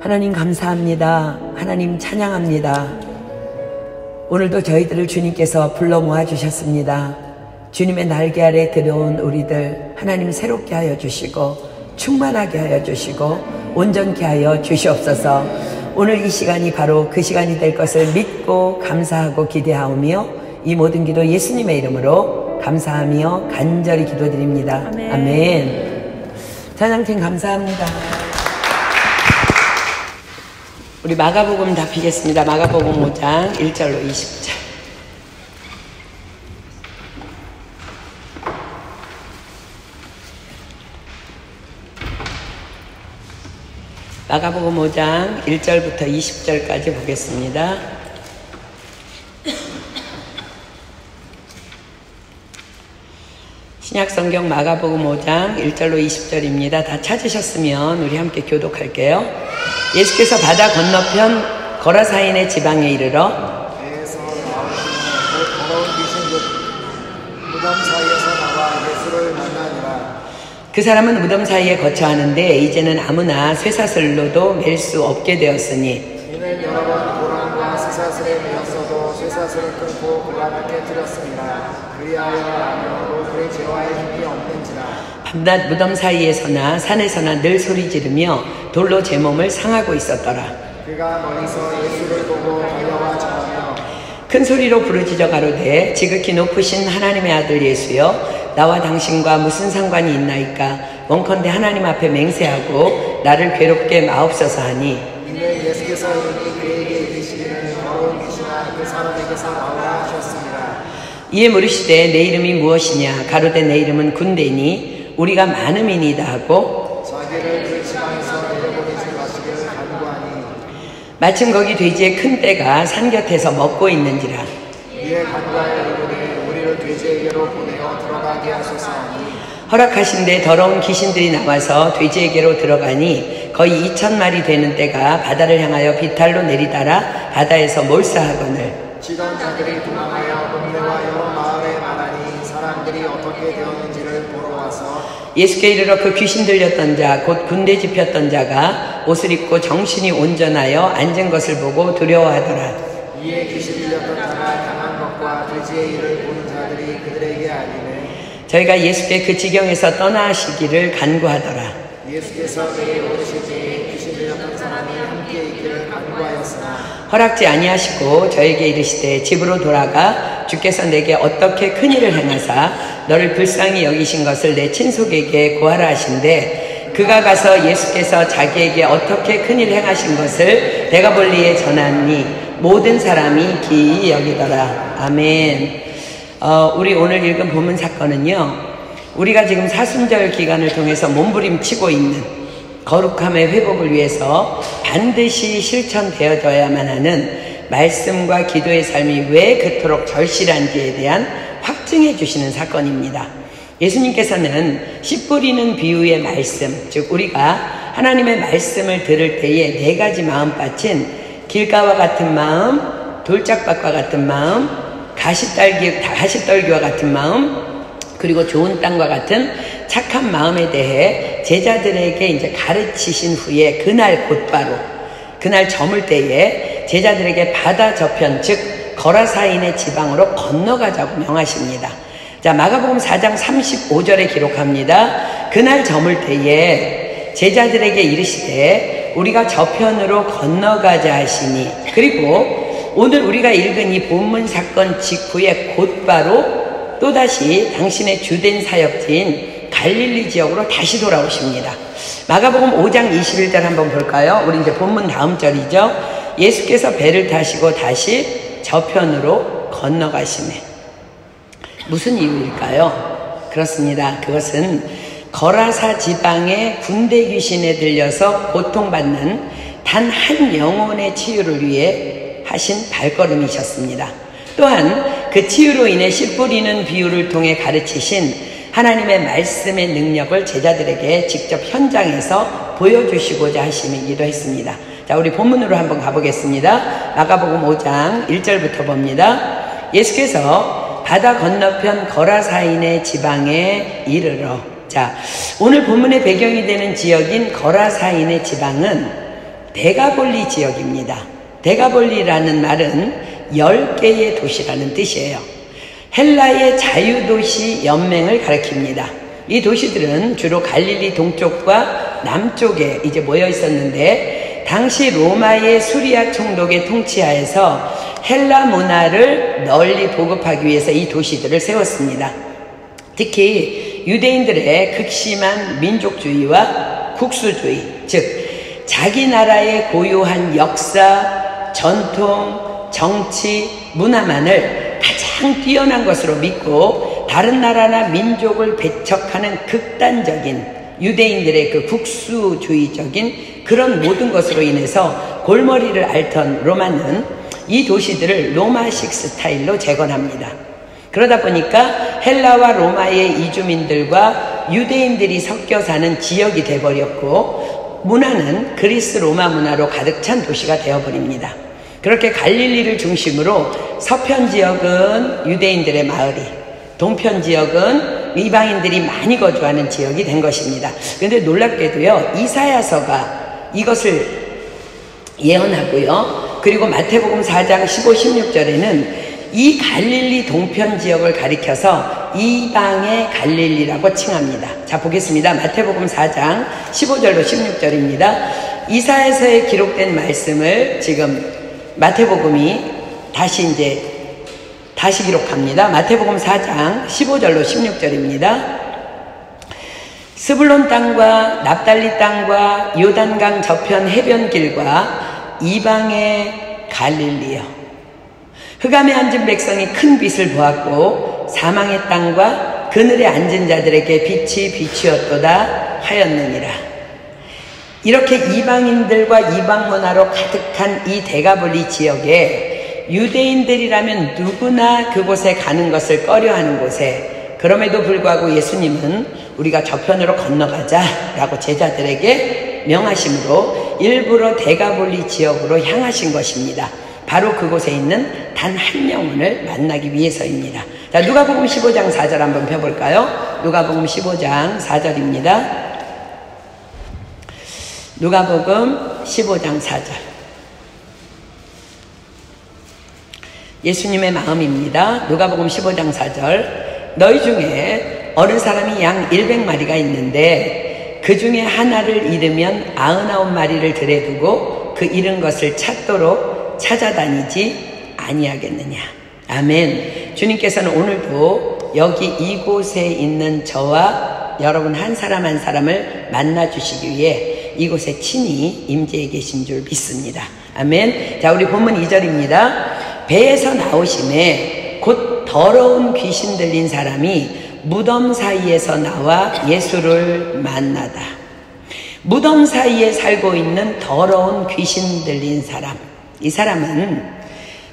하나님 감사합니다. 하나님 찬양합니다. 오늘도 저희들을 주님께서 불러 모아주셨습니다. 주님의 날개 아래 들어온 우리들 하나님 새롭게 하여 주시고 충만하게 하여 주시고 온전케 하여 주시옵소서. 오늘 이 시간이 바로 그 시간이 될 것을 믿고 감사하고 기대하오며 이 모든 기도 예수님의 이름으로 감사하며 간절히 기도드립니다. 아멘. 아멘. 찬양팀 감사합니다. 우리 마가복음 답히겠습니다. 마가복음 5장 1절로 20절. 마가복음 5장 1절부터 20절까지 보겠습니다. 신약성경 마가복음 5장 1절로 20절입니다. 다 찾으셨으면 우리 함께 교독할게요. 예수께서 바다 건너편 거라사인의 지방에 이르러 배에서 나오시며 더러운 귀신들 무덤 사이에서 나와 예수를 만나니라. 그 사람은 무덤 사이에 거처하는데 이제는 아무나 쇠사슬로도 맬 수 없게 되었으니 이는 여러 번 고랑과 쇠사슬에 매었어도 쇠사슬을 끊고 고랑을 깨뜨렸습니다. 그리하여 라며 그의 죄와의 힘이 없는지라. 밤낮 무덤 사이에서나 산에서나 늘 소리 지르며 돌로 제 몸을 상하고 있었더라. 그가 멀리서 예수를 보고 달려와 전하며 큰 소리로 부르짖어 가로되 지극히 높으신 하나님의 아들 예수여 나와 당신과 무슨 상관이 있나이까. 원컨대 하나님 앞에 맹세하고 나를 괴롭게 마옵소서 하니 이는 예수께서 이미 그에게 이르시기를 더러운 귀신아 그 사람에게서 나오라 하셨습니다. 이에 물으시되 내 이름이 무엇이냐. 가로되 내 이름은 군대니 우리가 많음이니이다 하고 자기를 그 지방에서 내려보내지 마시기를 간구하니 마침 거기 돼지의 큰 떼가 산 곁에서 먹고 있는지라. 이에 간구하여 이르되 우리를 돼지에게로 보내어 들어가게 하소서 하니 허락하신데 더러운 귀신들이 나와서 돼지에게로 들어가니 거의 2,000마리 되는 떼가 바다를 향하여 비탈로 내리달아 바다에서 몰사하거늘 치던 자들이 도망하여 동네와 여러 마을에 말하니 사람들이 어떻게 되었는지를 보러 와서 예수께 이르러 그 귀신 들렸던 자 곧 군대 집혔던 자가 옷을 입고 정신이 온전하여 앉은 것을 보고 두려워하더라. 이에 귀신 들렸던 자가 당한 것과 돼지의 일을 보는 자들이 그들에게 알리되 저희가 예수께 그 지경에서 떠나시기를 간구하더라. 예수께서 내게 오르실 때에 귀신 들렸던 사람이 함께 있기를 간구하였으나 허락지 아니하시고 저에게 이르시되 집으로 돌아가 주께서 내게 어떻게 큰일을 행하사 너를 불쌍히 여기신 것을 내 친속에게 고하라 하신대 그가 가서 예수께서 자기에게 어떻게 큰일을 행하신 것을 대가볼리에 전하니 모든 사람이 기이 여기더라. 아멘. 우리 오늘 읽은 본문 사건은요, 우리가 지금 사순절 기간을 통해서 몸부림치고 있는 거룩함의 회복을 위해서 반드시 실천되어져야만 하는 말씀과 기도의 삶이 왜 그토록 절실한지에 대한 확증해 주시는 사건입니다. 예수님께서는 씨 뿌리는 비유의 말씀, 즉 우리가 하나님의 말씀을 들을 때에 네 가지 마음 바친 길가와 같은 마음, 돌짝밭과 같은 마음, 가시떨기와 같은 마음, 그리고 좋은 땅과 같은 착한 마음에 대해 제자들에게 이제 가르치신 후에 그날 곧바로 그날 저물 때에 제자들에게 바다 저편 즉 거라사인의 지방으로 건너가자고 명하십니다. 자, 마가복음 4장 35절에 기록합니다. 그날 저물 때에 제자들에게 이르시되 우리가 저편으로 건너가자 하시니 그리고 오늘 우리가 읽은 이 본문 사건 직후에 곧바로 또다시 당신의 주된 사역지인 갈릴리 지역으로 다시 돌아오십니다. 마가복음 5장 21절 한번 볼까요? 우리 이제 본문 다음 절이죠. 예수께서 배를 타시고 다시 저편으로 건너가시네. 무슨 이유일까요? 그렇습니다. 그것은 거라사 지방의 군대 귀신에 들려서 고통받는 단 한 영혼의 치유를 위해 하신 발걸음이셨습니다. 또한 그 치유로 인해 씨 뿌리는 비유를 통해 가르치신 하나님의 말씀의 능력을 제자들에게 직접 현장에서 보여주시고자 하심이기도 했습니다. 자, 우리 본문으로 한번 가보겠습니다. 마가복음 5장 1절부터 봅니다. 예수께서 바다 건너편 거라사인의 지방에 이르러. 자, 오늘 본문의 배경이 되는 지역인 거라사인의 지방은 데가볼리 지역입니다. 데가볼리라는 말은 10개의 도시라는 뜻이에요. 헬라의 자유도시 연맹을 가리킵니다. 이 도시들은 주로 갈릴리 동쪽과 남쪽에 이제 모여 있었는데, 당시 로마의 수리아 총독의 통치하에서 헬라 문화를 널리 보급하기 위해서 이 도시들을 세웠습니다. 특히 유대인들의 극심한 민족주의와 국수주의, 즉 자기 나라의 고유한 역사, 전통, 정치, 문화만을 가장 뛰어난 것으로 믿고 다른 나라나 민족을 배척하는 극단적인 유대인들의 그 국수주의적인 그런 모든 것으로 인해서 골머리를 앓던 로마는 이 도시들을 로마식 스타일로 재건합니다. 그러다 보니까 헬라와 로마의 이주민들과 유대인들이 섞여 사는 지역이 되어버렸고, 문화는 그리스 로마 문화로 가득 찬 도시가 되어버립니다. 그렇게 갈릴리를 중심으로 서편 지역은 유대인들의 마을이, 동편 지역은 이방인들이 많이 거주하는 지역이 된 것입니다. 그런데 놀랍게도요, 이사야서가 이것을 예언하고요, 그리고 마태복음 4장 15, 16절에는 이 갈릴리 동편 지역을 가리켜서 이방의 갈릴리라고 칭합니다. 자, 보겠습니다. 마태복음 4장 15절로 16절입니다. 이사야서에 기록된 말씀을 지금 마태복음이 다시 기록합니다. 마태복음 4장 15절로 16절입니다. 스불론 땅과 납달리 땅과 요단강 저편 해변길과 이방의 갈릴리여, 흑암에 앉은 백성이 큰 빛을 보았고 사망의 땅과 그늘에 앉은 자들에게 빛이 비추었도다 하였느니라. 이렇게 이방인들과 이방 문화로 가득한 이 데가볼리 지역에 유대인들이라면 누구나 그곳에 가는 것을 꺼려하는 곳에, 그럼에도 불구하고 예수님은 우리가 저편으로 건너가자라고 제자들에게 명하심으로 일부러 데가볼리 지역으로 향하신 것입니다. 바로 그곳에 있는 단 한 영혼을 만나기 위해서입니다. 자, 누가복음 15장 4절 한번 펴볼까요? 누가복음 15장 4절입니다. 누가복음 15장 4절. 예수님의 마음입니다. 누가복음 15장 4절. 너희 중에 어느 사람이 양 100마리가 있는데 그 중에 하나를 잃으면 99마리를 들에 두고 그 잃은 것을 찾도록 찾아다니지 아니하겠느냐. 아멘. 주님께서는 오늘도 여기 이곳에 있는 저와 여러분 한 사람 한 사람을 만나주시기 위해 이곳에 친히 임재해 계신 줄 믿습니다. 아멘. 자, 우리 본문 2절입니다. 배에서 나오심에 곧 더러운 귀신 들린 사람이 무덤 사이에서 나와 예수를 만나다. 무덤 사이에 살고 있는 더러운 귀신 들린 사람, 이 사람은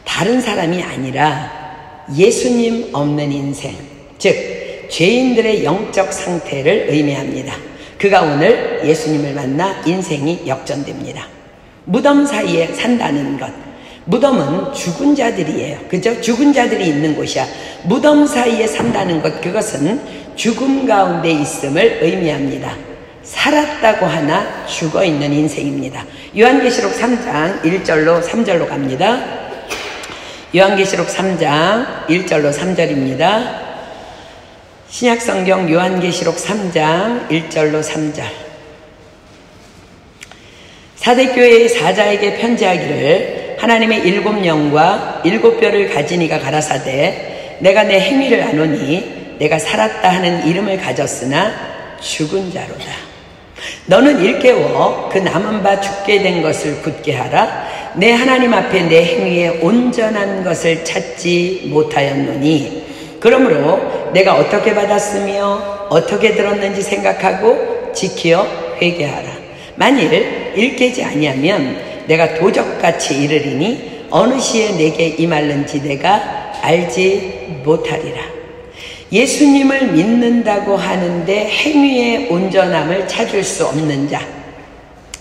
다른 사람이 아니라 예수님 없는 인생, 즉 죄인들의 영적 상태를 의미합니다. 그가 오늘 예수님을 만나 인생이 역전됩니다. 무덤 사이에 산다는 것, 무덤은 죽은 자들이에요. 그죠? 죽은 자들이 있는 곳이야. 무덤 사이에 산다는 것, 그것은 죽음 가운데 있음을 의미합니다. 살았다고 하나 죽어있는 인생입니다. 요한계시록 3장 1절로 3절로 갑니다. 요한계시록 3장 1절로 3절입니다. 신약성경 요한계시록 3장 1절로 3절. 사대교회의 사자에게 편지하기를 하나님의 7영과 7뼈를 가진 이가 가라사대 내가 내 행위를 아노니 내가 살았다 하는 이름을 가졌으나 죽은 자로다. 너는 일깨워 그 남은 바 죽게 된 것을 굳게 하라. 내 하나님 앞에 내 행위에 온전한 것을 찾지 못하였노니 그러므로 내가 어떻게 받았으며 어떻게 들었는지 생각하고 지키어 회개하라. 만일 일깨지 아니하면 내가 도적같이 이르리니 어느 시에 내게 임할는지 내가 알지 못하리라. 예수님을 믿는다고 하는데 행위의 온전함을 찾을 수 없는 자,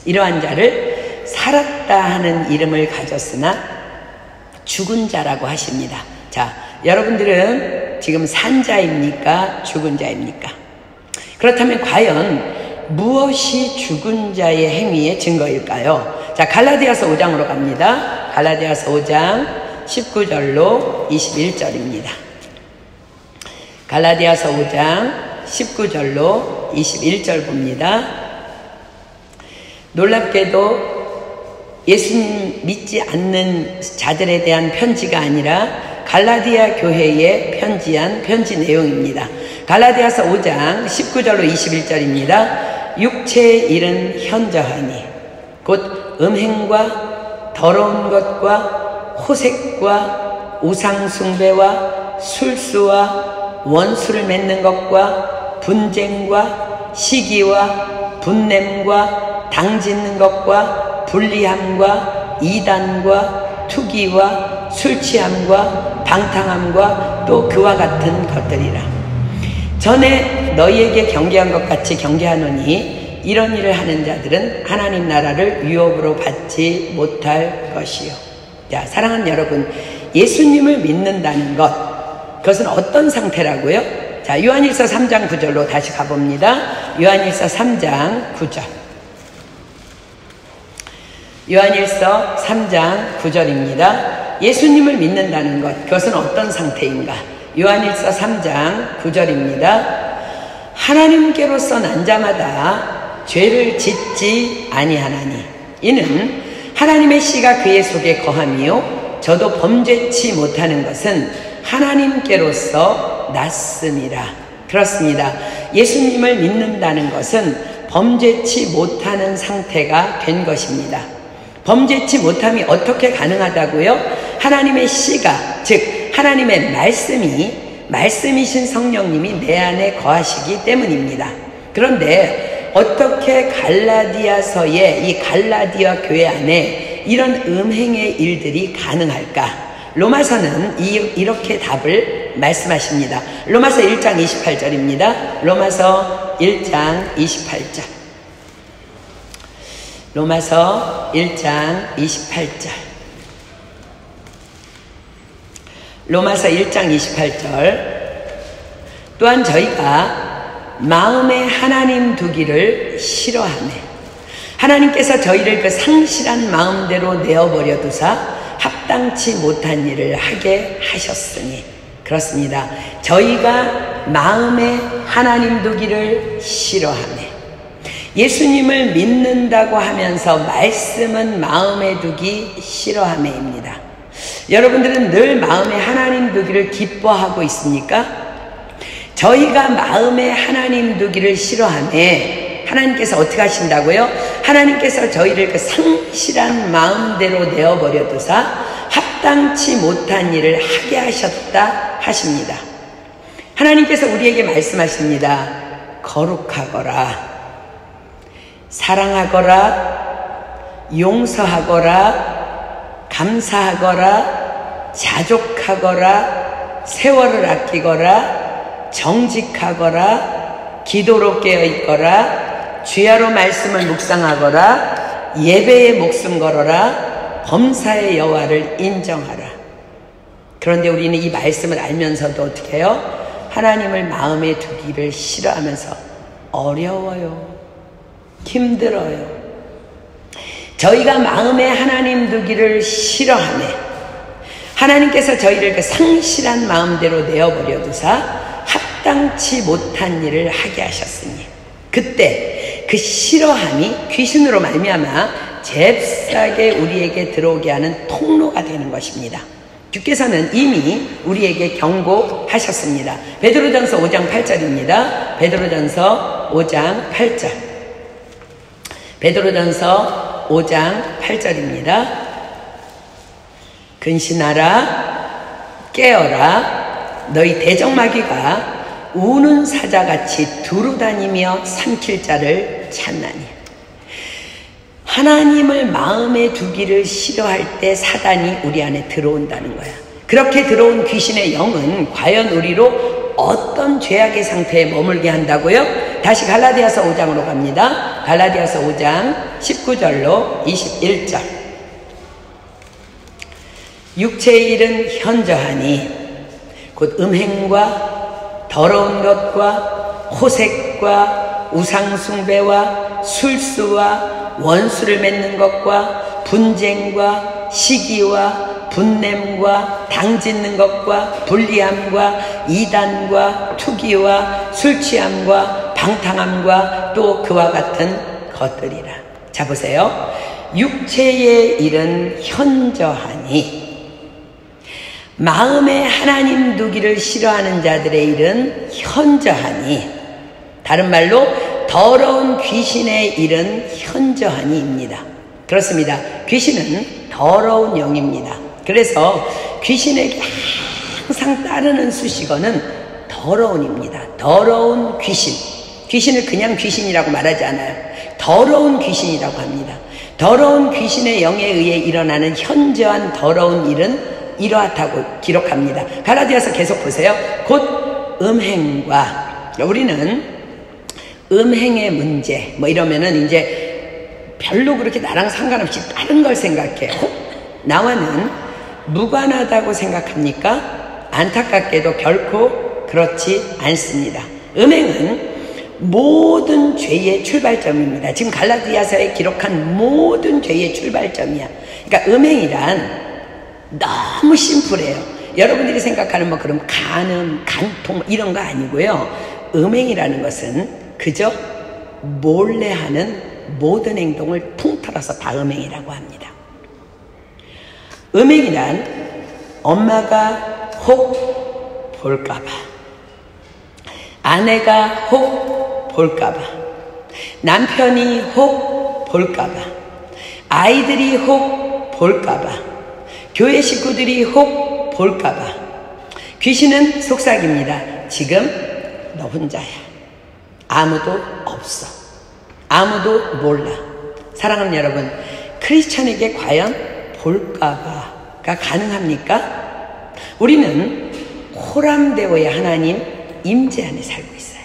이러한 자를 살았다 하는 이름을 가졌으나 죽은 자라고 하십니다. 자, 여러분들은 지금 산 자입니까? 죽은 자입니까? 그렇다면 과연 무엇이 죽은 자의 행위의 증거일까요? 자, 갈라디아서 5장으로 갑니다. 갈라디아서 5장 19절로 21절입니다. 갈라디아서 5장 19절로 21절 봅니다. 놀랍게도 예수님 믿지 않는 자들에 대한 편지가 아니라 갈라디아 교회에 편지한 편지 내용입니다. 갈라디아서 5장 19절로 21절입니다. 육체의 일은 현저하니 곧 음행과 더러운 것과 호색과 우상숭배와 술수와 원수를 맺는 것과 분쟁과 시기와 분냄과 당짓는 것과 불리함과 이단과 투기와 술취함과 방탕함과 또 그와 같은 것들이라. 전에 너희에게 경계한 것 같이 경계하노니 이런 일을 하는 자들은 하나님 나라를 유업으로 받지 못할 것이요. 자, 사랑하는 여러분, 예수님을 믿는다는 것, 그것은 어떤 상태라고요? 자, 요한일서 3장 9절로 다시 가봅니다. 요한일서 3장 9절. 요한일서 3장 9절입니다. 예수님을 믿는다는 것, 그것은 어떤 상태인가? 요한일서 3장 9절입니다. 하나님께로서 난 자마다 죄를 짓지 아니하나니 이는 하나님의 씨가 그의 속에 거함이요 저도 범죄치 못하는 것은 하나님께로서 났음이라. 그렇습니다. 예수님을 믿는다는 것은 범죄치 못하는 상태가 된 것입니다. 범죄치 못함이 어떻게 가능하다고요? 하나님의 씨가, 즉 하나님의 말씀이신 성령님이 내 안에 거하시기 때문입니다. 그런데 어떻게 갈라디아서의 이 갈라디아 교회 안에 이런 음행의 일들이 가능할까? 로마서는 이렇게 답을 말씀하십니다. 로마서 1장 28절입니다. 로마서 1장 28절. 로마서 1장 28절. 로마서 1장 28절. 또한 저희가 마음에 하나님 두기를 싫어하네. 하나님께서 저희를 그 상실한 마음대로 내어버려 두사 합당치 못한 일을 하게 하셨으니. 그렇습니다. 저희가 마음에 하나님 두기를 싫어하네. 예수님을 믿는다고 하면서 말씀은 마음에 두기 싫어함에입니다. 여러분들은 늘 마음에 하나님 두기를 기뻐하고 있습니까? 저희가 마음에 하나님 두기를 싫어함에 하나님께서 어떻게 하신다고요? 하나님께서 저희를 그 상실한 마음대로 내어버려 두사 합당치 못한 일을 하게 하셨다 하십니다. 하나님께서 우리에게 말씀하십니다. 거룩하거라, 사랑하거라, 용서하거라, 감사하거라, 자족하거라, 세월을 아끼거라, 정직하거라, 기도로 깨어있거라, 주야로 말씀을 묵상하거라, 예배에 목숨 걸어라, 범사의 여호와를 인정하라. 그런데 우리는 이 말씀을 알면서도 어떻게 해요? 하나님을 마음에 두기를 싫어하면서 어려워요, 힘들어요. 저희가 마음에 하나님 두기를 싫어하네. 하나님께서 저희를 그 상실한 마음대로 내어버려 두사 합당치 못한 일을 하게 하셨으니 그때 그 싫어함이 귀신으로 말미암아 잽싸게 우리에게 들어오게 하는 통로가 되는 것입니다. 주께서는 이미 우리에게 경고하셨습니다. 베드로전서 5장 8절입니다. 베드로전서 5장 8절. 베드로전서 5장 8절입니다. 근신하라, 깨어라, 너희 대적마귀가 우는 사자같이 두루다니며 삼킬 자를 찾나니. 하나님을 마음에 두기를 싫어할 때 사단이 우리 안에 들어온다는 거야. 그렇게 들어온 귀신의 영은 과연 우리로 어떤 죄악의 상태에 머물게 한다고요? 다시 갈라디아서 5장으로 갑니다. 갈라디아서 5장 19절로 21절. 육체의 일은 현저하니 곧 음행과 더러운 것과 호색과 우상숭배와 술수와 원수를 맺는 것과 분쟁과 시기와 분냄과 당짓는 것과 불리함과 이단과 투기와 술취함과 방탕함과 또 그와 같은 것들이라. 자 보세요. 육체의 일은 현저하니 마음에 하나님 두기를 싫어하는 자들의 일은 현저하니, 다른 말로 더러운 귀신의 일은 현저하니입니다. 그렇습니다. 귀신은 더러운 영입니다. 그래서 귀신에게 항상 따르는 수식어는 더러운입니다. 더러운 귀신. 귀신을 그냥 귀신이라고 말하지 않아요. 더러운 귀신이라고 합니다. 더러운 귀신의 영에 의해 일어나는 현저한 더러운 일은 이러하다고 기록합니다. 갈라디아서 계속 보세요. 곧 음행과, 우리는 음행의 문제 뭐 이러면은 이제 별로 그렇게 나랑 상관없이 다른 걸 생각해요. 나와는 무관하다고 생각합니까? 안타깝게도 결코 그렇지 않습니다. 음행은 모든 죄의 출발점입니다. 지금 갈라디아서에 기록한 모든 죄의 출발점이야. 그러니까 음행이란 너무 심플해요. 여러분들이 생각하는 뭐 그럼 간음, 간통 이런 거 아니고요. 음행이라는 것은 그저 몰래 하는 모든 행동을 통틀어서 다 음행이라고 합니다. 음행이란 엄마가 혹 볼까봐, 아내가 혹 볼까봐, 남편이 혹 볼까봐, 아이들이 혹 볼까봐, 교회 식구들이 혹 볼까봐. 귀신은 속삭입니다. 지금 너 혼자야. 아무도 없어. 아무도 몰라. 사랑하는 여러분, 크리스천에게 과연 볼까봐가 가능합니까? 우리는 호람되어야 하나님 임재 안에 살고 있어요.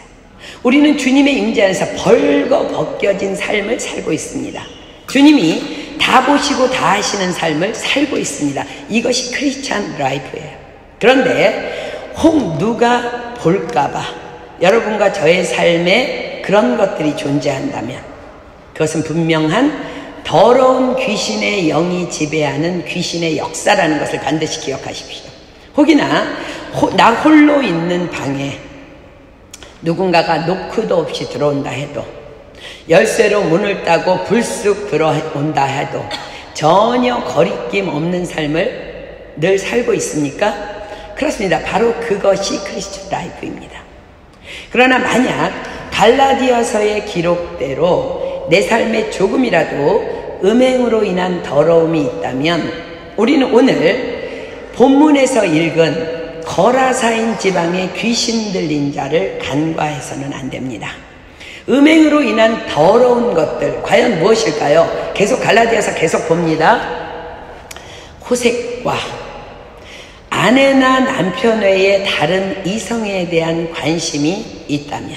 우리는 주님의 임재 안에서 벌거벗겨진 삶을 살고 있습니다. 주님이 다 보시고 다 하시는 삶을 살고 있습니다. 이것이 크리스찬 라이프예요. 그런데 혹 누가 볼까봐 여러분과 저의 삶에 그런 것들이 존재한다면 그것은 분명한 더러운 귀신의 영이 지배하는 귀신의 역사라는 것을 반드시 기억하십시오. 혹이나 나 홀로 있는 방에 누군가가 노크도 없이 들어온다 해도, 열쇠로 문을 따고 불쑥 들어온다 해도 전혀 거리낌 없는 삶을 늘 살고 있습니까? 그렇습니다. 바로 그것이 크리스천 라이프입니다. 그러나 만약 갈라디아서의 기록대로 내 삶에 조금이라도 음행으로 인한 더러움이 있다면 우리는 오늘 본문에서 읽은 거라사인 지방의 귀신 들린 자를 간과해서는 안 됩니다. 음행으로 인한 더러운 것들 과연 무엇일까요? 계속 갈라디아서 계속 봅니다. 호색과 아내나 남편 외에 다른 이성에 대한 관심이 있다면,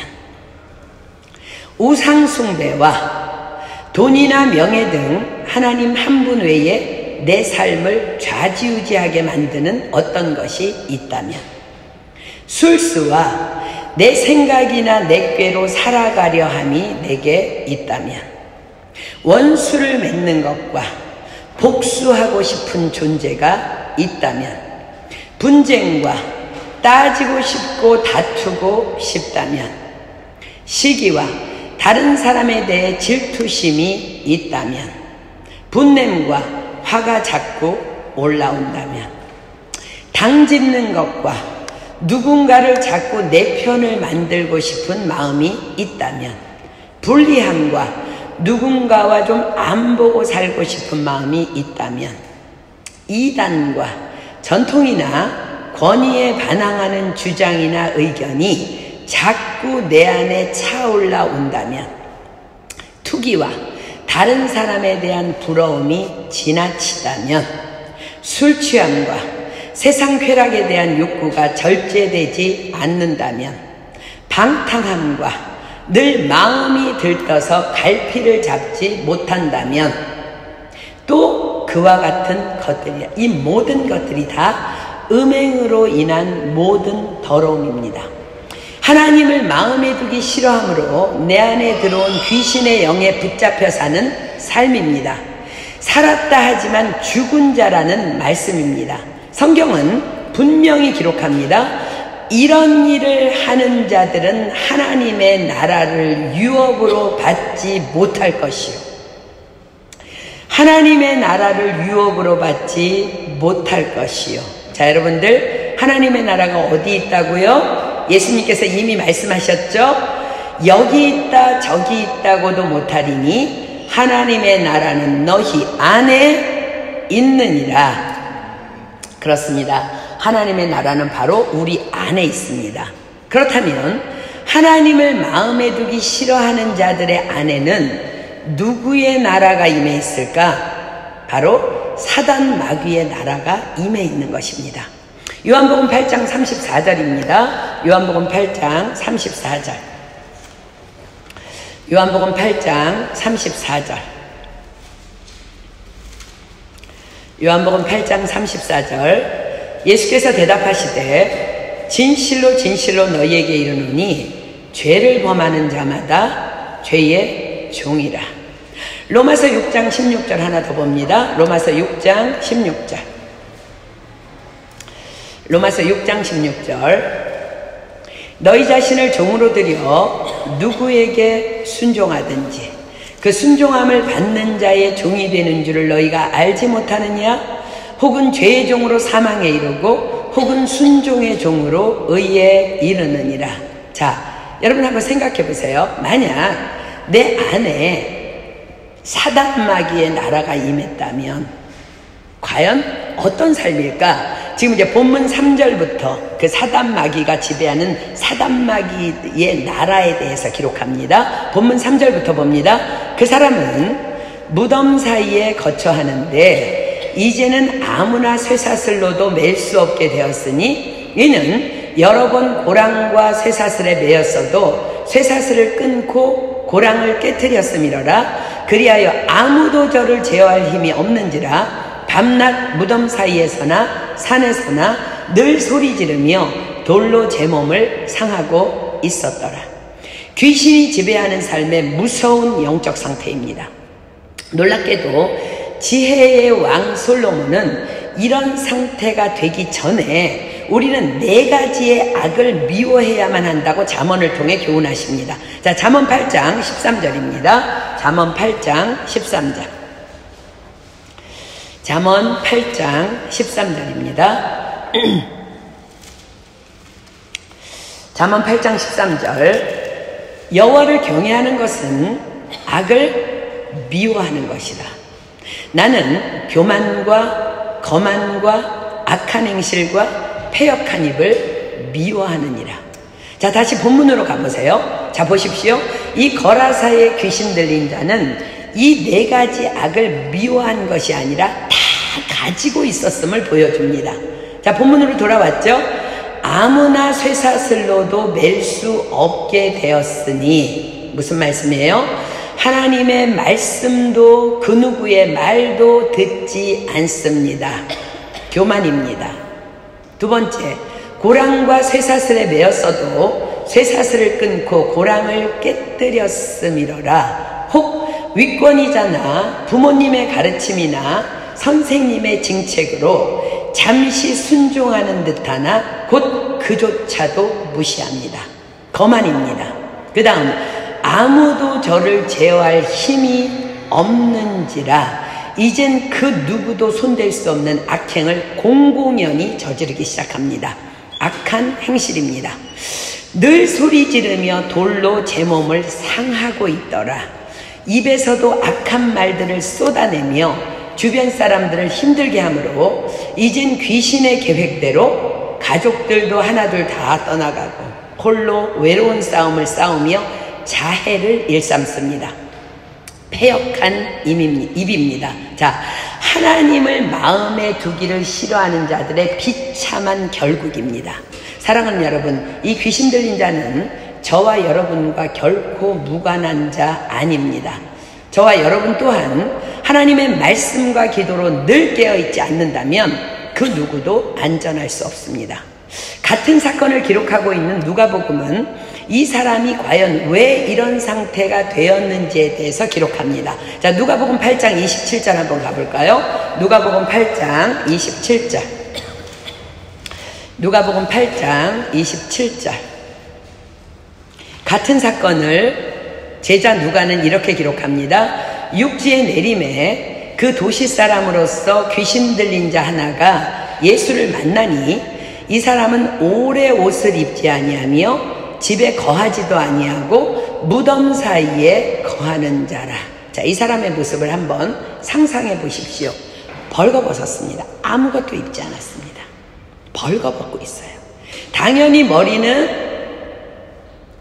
우상숭배와 돈이나 명예 등 하나님 한 분 외에 내 삶을 좌지우지하게 만드는 어떤 것이 있다면, 술수와 내 생각이나 내 꾀로 살아가려 함이 내게 있다면, 원수를 맺는 것과 복수하고 싶은 존재가 있다면, 분쟁과 따지고 싶고 다투고 싶다면, 시기와 다른 사람에 대해 질투심이 있다면, 분냄과 화가 자꾸 올라온다면, 당짓는 것과 누군가를 자꾸 내 편을 만들고 싶은 마음이 있다면, 불리함과 누군가와 좀 안 보고 살고 싶은 마음이 있다면, 이단과 전통이나 권위에 반항하는 주장이나 의견이 자꾸 내 안에 차올라 온다면, 투기와 다른 사람에 대한 부러움이 지나치다면, 술 취함과 세상 쾌락에 대한 욕구가 절제되지 않는다면, 방탕함과 늘 마음이 들떠서 갈피를 잡지 못한다면, 또 그와 같은 것들이야. 이 모든 것들이 다 음행으로 인한 모든 더러움입니다. 하나님을 마음에 두기 싫어함으로 내 안에 들어온 귀신의 영에 붙잡혀 사는 삶입니다. 살았다 하지만 죽은 자라는 말씀입니다. 성경은 분명히 기록합니다. 이런 일을 하는 자들은 하나님의 나라를 유업으로 받지 못할 것이요. 하나님의 나라를 유업으로 받지 못할 것이요. 자, 여러분들, 하나님의 나라가 어디 있다고요? 예수님께서 이미 말씀하셨죠? 여기 있다 저기 있다고도 못하리니 하나님의 나라는 너희 안에 있느니라. 그렇습니다. 하나님의 나라는 바로 우리 안에 있습니다. 그렇다면 하나님을 마음에 두기 싫어하는 자들의 안에는 누구의 나라가 임해 있을까? 바로 사단 마귀의 나라가 임해 있는 것입니다. 요한복음 8장 34절입니다. 요한복음 8장 34절. 요한복음 8장 34절. 요한복음 8장 34절. 예수께서 대답하시되 진실로 진실로 너희에게 이르노니 죄를 범하는 자마다 죄의 종이라. 로마서 6장 16절 하나 더 봅니다. 로마서 6장 16절. 로마서 6장 16절. 너희 자신을 종으로 들여 누구에게 순종하든지 그 순종함을 받는 자의 종이 되는 줄을 너희가 알지 못하느냐? 혹은 죄의 종으로 사망에 이르고 혹은 순종의 종으로 의에 이르느니라. 자, 여러분 한번 생각해 보세요. 만약 내 안에 사단 마귀의 나라가 임했다면 과연 어떤 삶일까? 지금 이제 본문 3절부터 그 사단 마귀가 지배하는 사단 마귀의 나라에 대해서 기록합니다. 본문 3절부터 봅니다. 그 사람은 무덤 사이에 거처하는데 이제는 아무나 쇠사슬로도 맬 수 없게 되었으니 이는 여러 번 고랑과 쇠사슬에 매였어도 쇠사슬을 끊고 고랑을 깨트렸음이로라. 그리하여 아무도 저를 제어할 힘이 없는지라. 밤낮 무덤 사이에서나 산에서나 늘 소리 지르며 돌로 제 몸을 상하고 있었더라. 귀신이 지배하는 삶의 무서운 영적 상태입니다. 놀랍게도 지혜의 왕 솔로몬은 이런 상태가 되기 전에 우리는 4가지의 악을 미워해야만 한다고 잠언을 통해 교훈하십니다. 자, 잠언 8장 13절입니다. 잠언 8장 13절. 잠언 8장 13절입니다. 잠언 8장 13절. 여호와를 경외하는 것은 악을 미워하는 것이다. 나는 교만과 거만과 악한 행실과 패역한 입을 미워하느니라. 자, 다시 본문으로 가보세요. 자, 보십시오. 이 거라사의 귀신 들린 자는 이 4가지 악을 미워한 것이 아니라 다 가지고 있었음을 보여줍니다. 자, 본문으로 돌아왔죠. 아무나 쇠사슬로도 맬 수 없게 되었으니 무슨 말씀이에요? 하나님의 말씀도 그 누구의 말도 듣지 않습니다. 교만입니다. 두 번째, 고랑과 쇠사슬에 매였어도 쇠사슬을 끊고 고랑을 깨뜨렸음이로라. 혹 윗권이자나 부모님의 가르침이나 선생님의 징책으로 잠시 순종하는 듯하나 곧 그조차도 무시합니다. 거만입니다. 그 다음, 아무도 저를 제어할 힘이 없는지라 이젠 그 누구도 손댈 수 없는 악행을 공공연히 저지르기 시작합니다. 악한 행실입니다. 늘 소리 지르며 돌로 제 몸을 상하고 있더라. 입에서도 악한 말들을 쏟아내며 주변 사람들을 힘들게 하므로 이젠 귀신의 계획대로 가족들도 하나둘 다 떠나가고 홀로 외로운 싸움을 싸우며 자해를 일삼습니다. 패역한 입입니다. 자, 하나님을 마음에 두기를 싫어하는 자들의 비참한 결국입니다. 사랑하는 여러분, 이 귀신 들린 자는 저와 여러분과 결코 무관한 자 아닙니다. 저와 여러분 또한 하나님의 말씀과 기도로 늘 깨어있지 않는다면 그 누구도 안전할 수 없습니다. 같은 사건을 기록하고 있는 누가복음은 이 사람이 과연 왜 이런 상태가 되었는지에 대해서 기록합니다. 자, 누가복음 8장 27절 한번 가볼까요? 누가복음 8장 27절. 누가복음 8장 27절. 같은 사건을 제자 누가는 이렇게 기록합니다. 육지의 내림에 그 도시 사람으로서 귀신 들린 자 하나가 예수를 만나니 이 사람은 오래 옷을 입지 아니하며 집에 거하지도 아니하고 무덤 사이에 거하는 자라. 자, 이 사람의 모습을 한번 상상해 보십시오. 벌거벗었습니다. 아무것도 입지 않았습니다. 벌거벗고 있어요. 당연히 머리는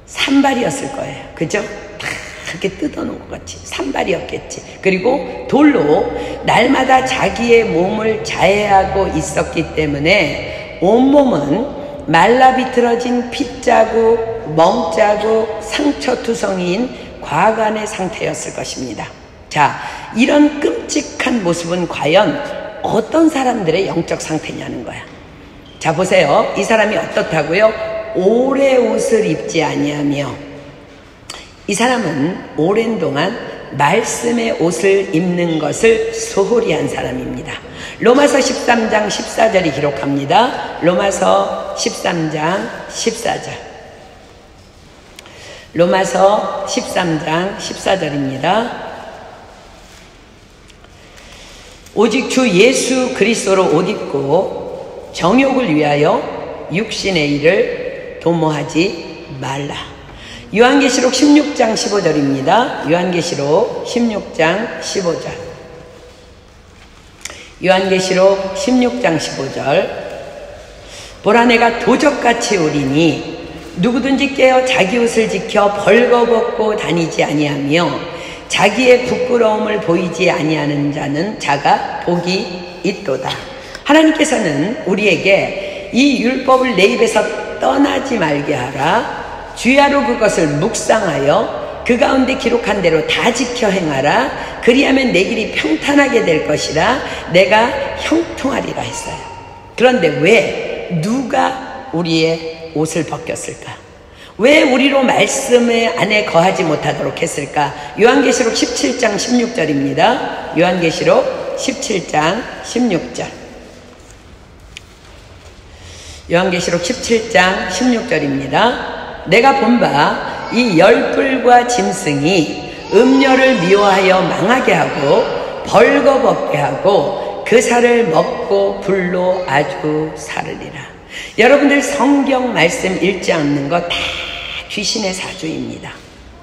산발이었을 거예요. 그죠? 다 이렇게 뜯어놓은 것 같이 산발이었겠지. 그리고 돌로 날마다 자기의 몸을 자해하고 있었기 때문에 온몸은 말라 비틀어진 핏자국, 멍자국, 상처투성이인 과간의 상태였을 것입니다. 자, 이런 끔찍한 모습은 과연 어떤 사람들의 영적 상태냐는 거야. 자, 보세요. 이 사람이 어떻다고요? 오래 옷을 입지 아니하며, 이 사람은 오랜 동안 말씀의 옷을 입는 것을 소홀히 한 사람입니다. 로마서 13장 14절이 기록합니다. 로마서 13장 14절. 로마서 13장 14절입니다. 오직 주 예수 그리스도로 옷 입고 정욕을 위하여 육신의 일을 도모하지 말라. 요한계시록 16장 15절입니다. 요한계시록 16장 15절. 요한계시록 16장 15절. 보라, 내가 도적같이 오리니 누구든지 깨어 자기 옷을 지켜 벌거벗고 다니지 아니하며 자기의 부끄러움을 보이지 아니하는 자가 복이 있도다. 하나님께서는 우리에게 이 율법을 내 입에서 떠나지 말게 하라. 주야로 그것을 묵상하여 그 가운데 기록한 대로 다 지켜 행하라. 그리하면 내 길이 평탄하게 될 것이라. 내가 형통하리라 했어요. 그런데 왜 누가 우리의 옷을 벗겼을까? 왜 우리로 말씀의 안에 거하지 못하도록 했을까? 요한계시록 17장 16절입니다. 요한계시록 17장 16절. 요한계시록 17장 16절입니다. 내가 본 바 이 열불과 짐승이 음료를 미워하여 망하게 하고 벌거벗게 하고 그 살을 먹고 불로 아주 사르리라. 여러분들 성경 말씀 읽지 않는 거 다 귀신의 사주입니다.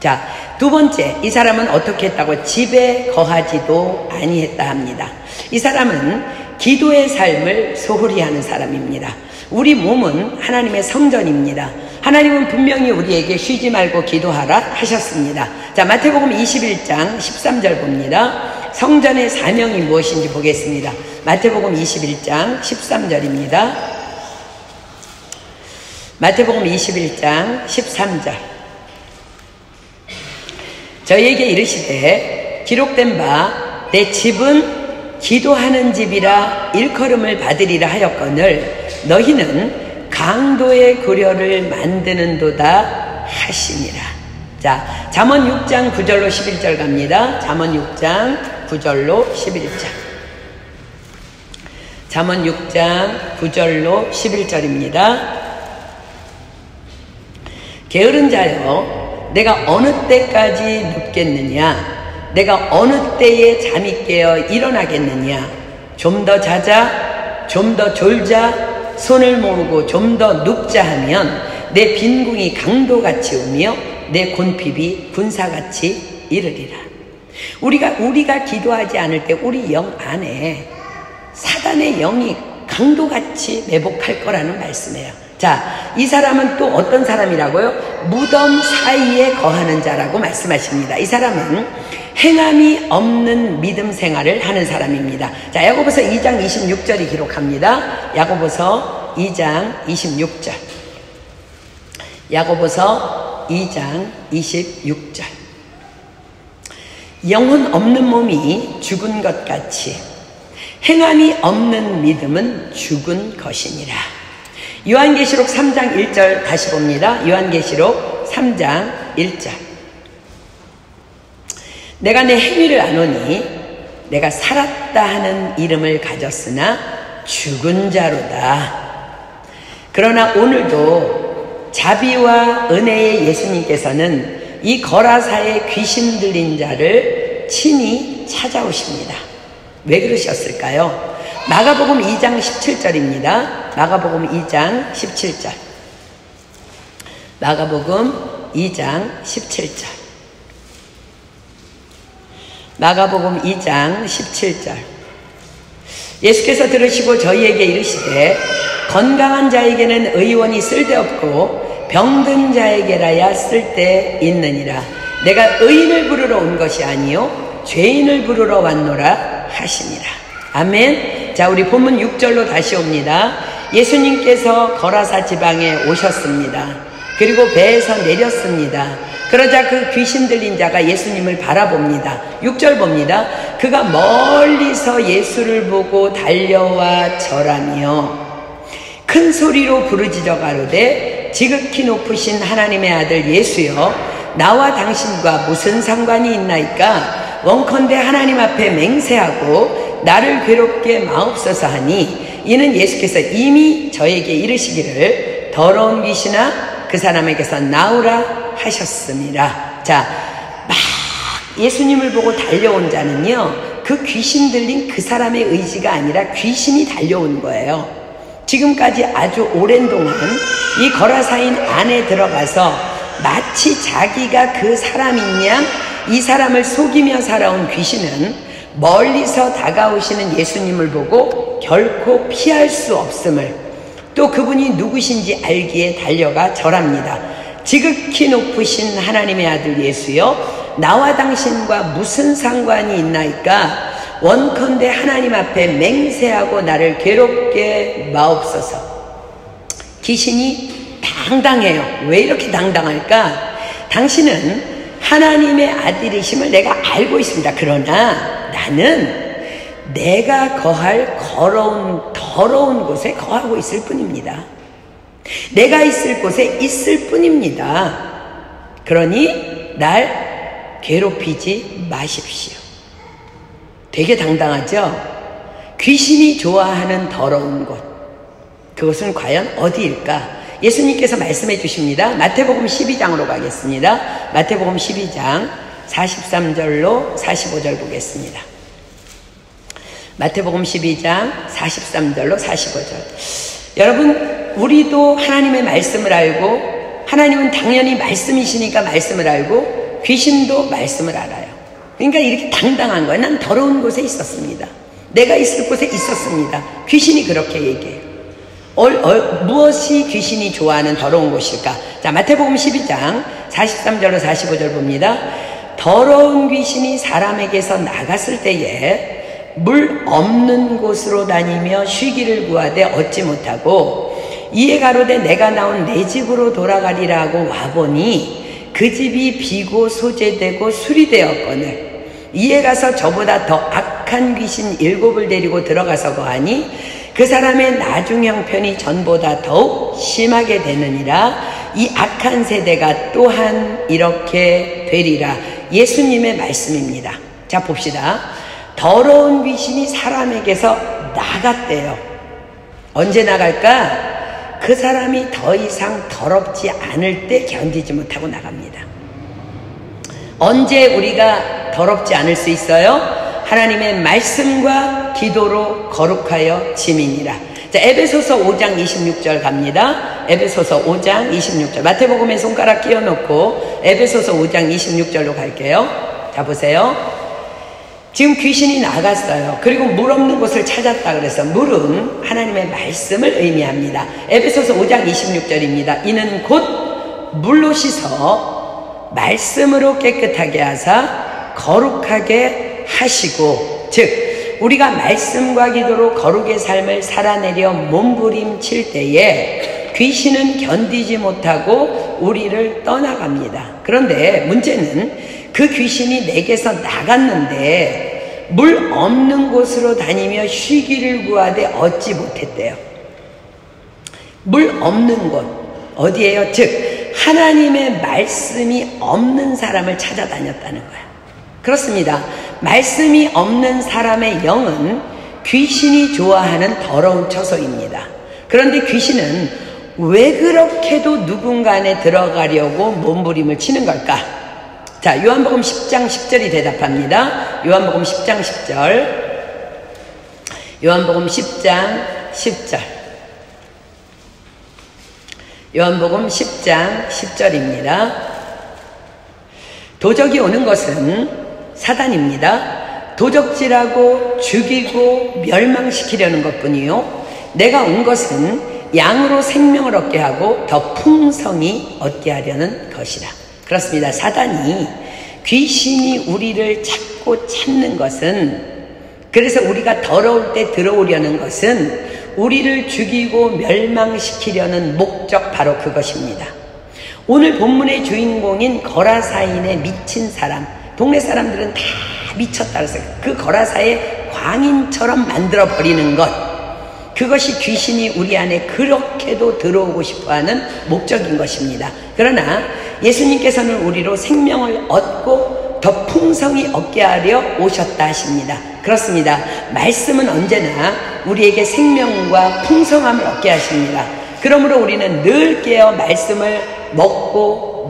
자, 두 번째, 이 사람은 어떻게 했다고? 집에 거하지도 아니했다 합니다. 이 사람은 기도의 삶을 소홀히 하는 사람입니다. 우리 몸은 하나님의 성전입니다. 하나님은 분명히 우리에게 쉬지 말고 기도하라 하셨습니다. 자, 마태복음 21장 13절 봅니다. 성전의 사명이 무엇인지 보겠습니다. 마태복음 21장 13절입니다. 마태복음 21장 13절. 저희에게 이르시되 기록된 바 내 집은 기도하는 집이라 일컬음을 받으리라 하였거늘 너희는 강도의 구려를 만드는도다 하시니라. 자, 잠언 6장 9절로 11절 갑니다. 잠언 6장 9절로 11절. 잠언 6장 9절로 11절입니다. 게으른 자여, 내가 어느 때까지 눕겠느냐? 내가 어느 때에 잠이 깨어 일어나겠느냐? 좀 더 자자, 좀 더 졸자, 손을 모으고 좀 더 눕자 하면 내 빈궁이 강도같이 오며 내 곤핍이 군사같이 이르리라. 우리가 기도하지 않을 때 우리 영 안에 사단의 영이 강도같이 매복할 거라는 말씀이에요. 자, 이 사람은 또 어떤 사람이라고요? 무덤 사이에 거하는 자라고 말씀하십니다. 이 사람은 행함이 없는 믿음 생활을 하는 사람입니다. 자, 야고보서 2장 26절이 기록합니다. 야고보서 2장 26절. 야고보서 2장 26절. 영혼 없는 몸이 죽은 것 같이 행함이 없는 믿음은 죽은 것이니라. 요한계시록 3장 1절 다시 봅니다. 요한계시록 3장 1절. 내가 내 행위를 아노니 내가 살았다 하는 이름을 가졌으나 죽은 자로다. 그러나 오늘도 자비와 은혜의 예수님께서는 이 거라사의 귀신 들린 자를 친히 찾아오십니다. 왜 그러셨을까요? 마가복음 2장 17절입니다. 마가복음 2장 17절. 마가복음 2장 17절. 마가복음 2장 17절. 예수께서 들으시고 저희에게 이르시되 건강한 자에게는 의원이 쓸데없고 병든 자에게라야 쓸데있느니라. 내가 의인을 부르러 온 것이 아니요 죄인을 부르러 왔노라 하시니라. 아멘. 자, 우리 본문 6절로 다시 옵니다. 예수님께서 거라사 지방에 오셨습니다. 그리고 배에서 내렸습니다. 그러자 그 귀신 들린 자가 예수님을 바라봅니다. 6절 봅니다. 그가 멀리서 예수를 보고 달려와 절하며 큰 소리로 부르짖어 가로되 지극히 높으신 하나님의 아들 예수여, 나와 당신과 무슨 상관이 있나이까? 원컨대 하나님 앞에 맹세하고 나를 괴롭게 마옵소서 하니, 이는 예수께서 이미 저에게 이르시기를 더러운 귀신아 그 사람에게서 나오라 하셨습니다. 자, 막 예수님을 보고 달려온 자는요, 그 귀신 들린 그 사람의 의지가 아니라 귀신이 달려온 거예요. 지금까지 아주 오랜 동안 이 거라사인 안에 들어가서 마치 자기가 그 사람인 양 이 사람을 속이며 살아온 귀신은 멀리서 다가오시는 예수님을 보고 결코 피할 수 없음을, 또 그분이 누구신지 알기에 달려가 절합니다. 지극히 높으신 하나님의 아들 예수여, 나와 당신과 무슨 상관이 있나이까? 원컨대 하나님 앞에 맹세하고 나를 괴롭게 마옵소서. 귀신이 당당해요. 왜 이렇게 당당할까? 당신은 하나님의 아들이심을 내가 알고 있습니다. 그러나 나는 내가 거할 더러운 곳에 거하고 있을 뿐입니다. 내가 있을 곳에 있을 뿐입니다. 그러니 날 괴롭히지 마십시오. 되게 당당하죠? 귀신이 좋아하는 더러운 곳, 그것은 과연 어디일까? 예수님께서 말씀해 주십니다. 마태복음 12장으로 가겠습니다. 마태복음 12장 43절로 45절 보겠습니다. 마태복음 12장 43절로 45절. 여러분, 우리도 하나님의 말씀을 알고, 하나님은 당연히 말씀이시니까 말씀을 알고, 귀신도 말씀을 알아요. 그러니까 이렇게 당당한 거예요. 난 더러운 곳에 있었습니다. 내가 있을 곳에 있었습니다. 귀신이 그렇게 얘기해요. 무엇이 귀신이 좋아하는 더러운 곳일까? 자, 마태복음 12장 43절로 45절 봅니다. 더러운 귀신이 사람에게서 나갔을 때에 물 없는 곳으로 다니며 쉬기를 구하되 얻지 못하고, 이에 가로되 내가 나온 내 집으로 돌아가리라 하고 와보니 그 집이 비고 소재되고 수리되었거늘, 이에 가서 저보다 더 악한 귀신 7을 데리고 들어가서 거하니 그 사람의 나중 형편이 전보다 더욱 심하게 되느니라. 이 악한 세대가 또한 이렇게 되리라. 예수님의 말씀입니다. 자, 봅시다. 더러운 귀신이 사람에게서 나갔대요. 언제 나갈까? 그 사람이 더 이상 더럽지 않을 때 견디지 못하고 나갑니다. 언제 우리가 더럽지 않을 수 있어요? 하나님의 말씀과 기도로 거룩하여 지민이라. 자, 에베소서 5장 26절 갑니다. 에베소서 5장 26절. 마태복음에 손가락 끼워놓고 에베소서 5장 26절로 갈게요. 자, 보세요. 지금 귀신이 나갔어요. 그리고 물 없는 곳을 찾았다 그래서 물은 하나님의 말씀을 의미합니다. 에베소서 5장 26절입니다. 이는 곧 물로 씻어 말씀으로 깨끗하게 하사 거룩하게 하시고, 즉 우리가 말씀과 기도로 거룩의 삶을 살아내려 몸부림칠 때에 귀신은 견디지 못하고 우리를 떠나갑니다. 그런데 문제는 그 귀신이 내게서 나갔는데 물 없는 곳으로 다니며 쉬기를 구하되 얻지 못했대요. 물 없는 곳 어디예요? 즉 하나님의 말씀이 없는 사람을 찾아다녔다는 거야. 그렇습니다. 말씀이 없는 사람의 영은 귀신이 좋아하는 더러운 처소입니다. 그런데 귀신은 왜 그렇게도 누군가 안에 들어가려고 몸부림을 치는 걸까? 자, 요한복음 10장 10절이 대답합니다. 요한복음 10장 10절. 요한복음 10장 10절. 요한복음 10장 10절입니다. 도적이 오는 것은 사단입니다. 도적질하고 죽이고 멸망시키려는 것뿐이요, 내가 온 것은 양으로 생명을 얻게 하고 더 풍성히 얻게 하려는 것이라. 그렇습니다. 사단이, 귀신이 우리를 찾고 찾는 것은, 그래서 우리가 더러울 때 들어오려는 것은 우리를 죽이고 멸망시키려는 목적, 바로 그것입니다. 오늘 본문의 주인공인 거라사인의 미친 사람, 동네 사람들은 다 미쳤다 그래서 그 거라사의 광인처럼 만들어버리는 것, 그것이 귀신이 우리 안에 그렇게도 들어오고 싶어하는 목적인 것입니다. 그러나 예수님께서는 우리로 생명을 얻고 더 풍성히 얻게 하려 오셨다 하십니다. 그렇습니다. 말씀은 언제나 우리에게 생명과 풍성함을 얻게 하십니다. 그러므로 우리는 늘 깨어 말씀을 먹고